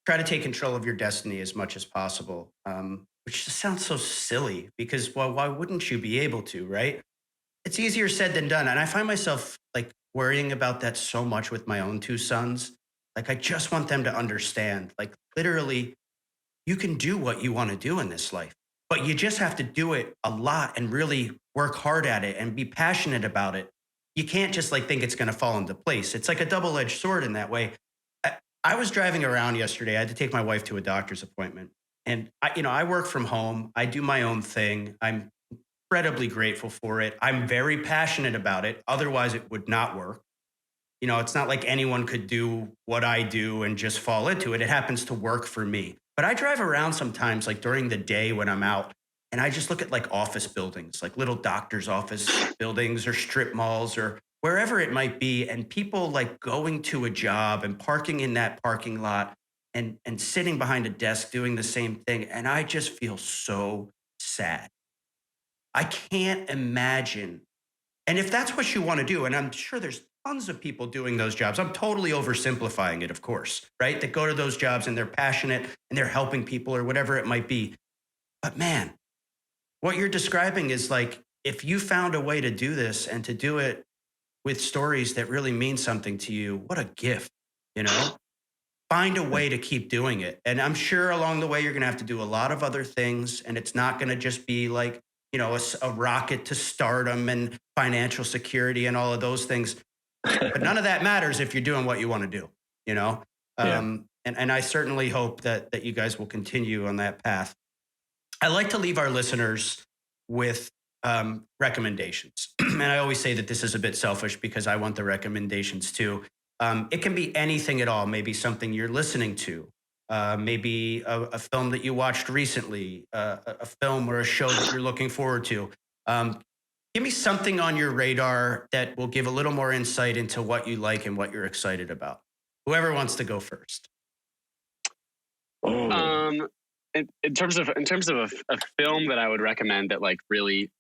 Speaker 1: try to take control of your destiny as much as possible, which just sounds so silly because, well, why wouldn't you be able to, right? It's easier said than done. And I find myself like worrying about that so much with my own two sons. Like, I just want them to understand, like, literally, you can do what you want to do in this life, but you just have to do it a lot and really work hard at it and be passionate about it. You can't just like think it's going to fall into place. It's like a double-edged sword in that way. I was driving around yesterday. I had to take my wife to a doctor's appointment, and I work from home. I do my own thing. I'm incredibly grateful for it. I'm very passionate about it. Otherwise, it would not work. You know, it's not like anyone could do what I do and just fall into it. It happens to work for me. But I drive around sometimes, like during the day when I'm out, and I just look at like office buildings, like little doctor's office buildings or strip malls or wherever it might be, and people like going to a job and parking in that parking lot and sitting behind a desk doing the same thing. And I just feel so sad. I can't imagine. And if that's what you want to do, and I'm sure there's tons of people doing those jobs. I'm totally oversimplifying it, of course, right? That go to those jobs and they're passionate and they're helping people or whatever it might be. But man, what you're describing is like, if you found a way to do this and to do it with stories that really mean something to you, what a gift, you know? Find a way to keep doing it. And I'm sure along the way, you're going to have to do a lot of other things. And it's not going to just be like, you know, a rocket to stardom and financial security and all of those things. But none of that matters if you're doing what you want to do, you know? And I certainly hope that you guys will continue on that path. I like to leave our listeners with recommendations. And I always say that this is a bit selfish because I want the recommendations too. It can be anything at all. Maybe something you're listening to, maybe a film that you watched recently, a film or a show that you're looking forward to. Give me something on your radar that will give a little more insight into what you like and what you're excited about. Whoever wants to go first.
Speaker 2: In terms of a film that I would recommend that like really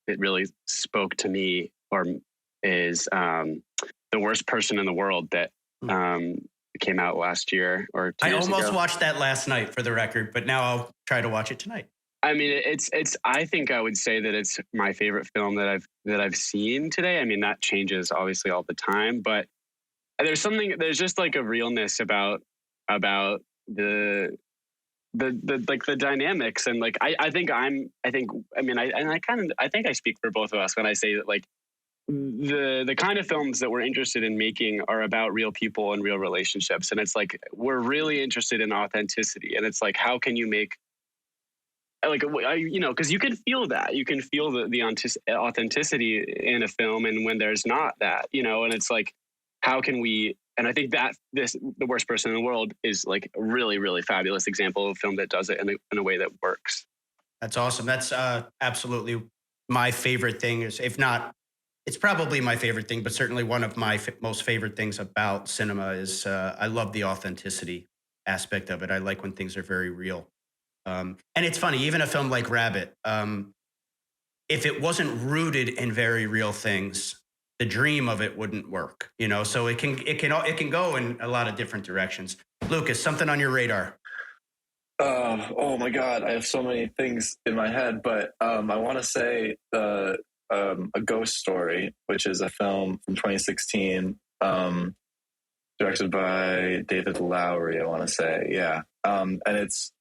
Speaker 2: it really spoke to me, or is The Worst Person in the World, that came out last year or 2 years ago.
Speaker 1: I almost watched that last night, for the record, but now I'll try to watch it tonight.
Speaker 2: I mean, it's. I think I would say that it's my favorite film that I've seen today. I mean, that changes obviously all the time, but there's just like a realness about the dynamics, and like I think I speak for both of us when I say that like the kind of films that we're interested in making are about real people and real relationships, and it's like we're really interested in authenticity, and it's like how can you make because you can feel the authenticity in a film, and when there's not that, and it's like how can we. And I think that The Worst Person in the World is like a really, really fabulous example of a film that does it in a way that works.
Speaker 1: That's awesome. That's absolutely my favorite thing. If not, it's probably my favorite thing, but certainly one of my most favorite things about cinema is I love the authenticity aspect of it. I like when things are very real. And it's funny, even a film like Rabbit, if it wasn't rooted in very real things, the dream of it wouldn't work, so it can go in a lot of different directions. Lukas, something on your radar?
Speaker 3: Oh my God, I have so many things in my head, but I want to say A Ghost Story, which is a film from 2016, directed by David Lowery, I want to say. Yeah. And it's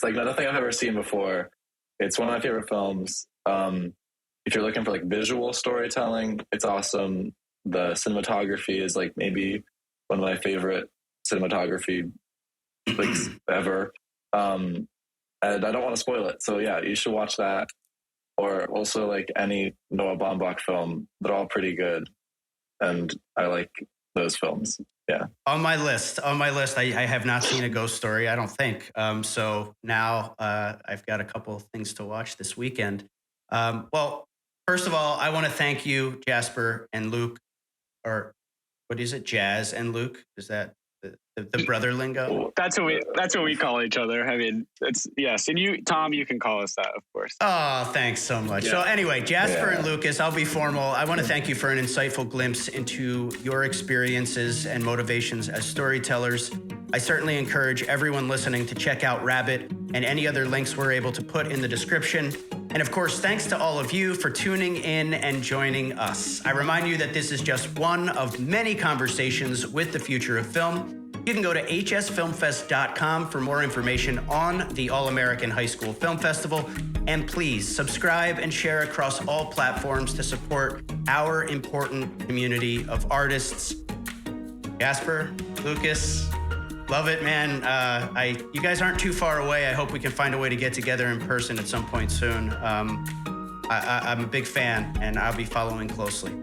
Speaker 3: like nothing I've ever seen before. It's one of my favorite films. If you're looking for like visual storytelling, it's awesome. The cinematography is like maybe one of my favorite cinematography things ever. And I don't want to spoil it. So yeah, you should watch that. Or also like any Noah Baumbach film. They're all pretty good. And I like those films. Yeah.
Speaker 1: On my list, I have not seen A Ghost Story, I don't think. So now I've got a couple of things to watch this weekend. Well, first of all, I want to thank you, Jasper and Luke, or what is it, Jazz and Luke? Is that the brother lingo?
Speaker 2: That's what we call each other. I mean, it's yes. And you, Tom, you can call us that, of course.
Speaker 1: Oh, thanks so much. Yeah. So anyway, Jasper and Lukas, I'll be formal. I want to thank you for an insightful glimpse into your experiences and motivations as storytellers. I certainly encourage everyone listening to check out Rabbit and any other links we're able to put in the description. And of course, thanks to all of you for tuning in and joining us. I remind you that this is just one of many conversations with the future of film. You can go to hsfilmfest.com for more information on the All-American High School Film Festival. And please subscribe and share across all platforms to support our important community of artists. Jasper, Lukas, love it, man. You guys aren't too far away. I hope we can find a way to get together in person at some point soon. I'm a big fan, and I'll be following closely.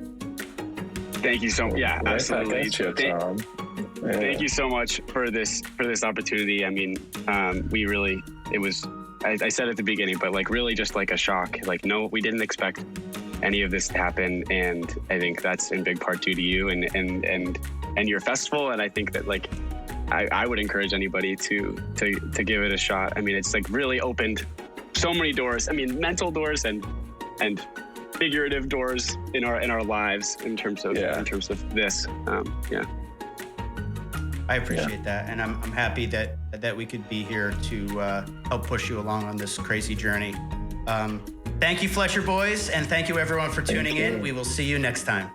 Speaker 2: Thank you so much. Yeah, absolutely. Thank you so much for this opportunity. I mean, it was, I said at the beginning, but like really just like a shock. Like, no, we didn't expect any of this to happen. And I think that's in big part due to you and your festival. And I think that like, I would encourage anybody to give it a shot. I mean, it's like really opened so many doors. I mean, mental doors and figurative doors in our lives in terms of this. Yeah.
Speaker 1: I appreciate that, and I'm happy that we could be here to help push you along on this crazy journey. Thank you, Fletcher boys, and thank you everyone for tuning in. We will see you next time.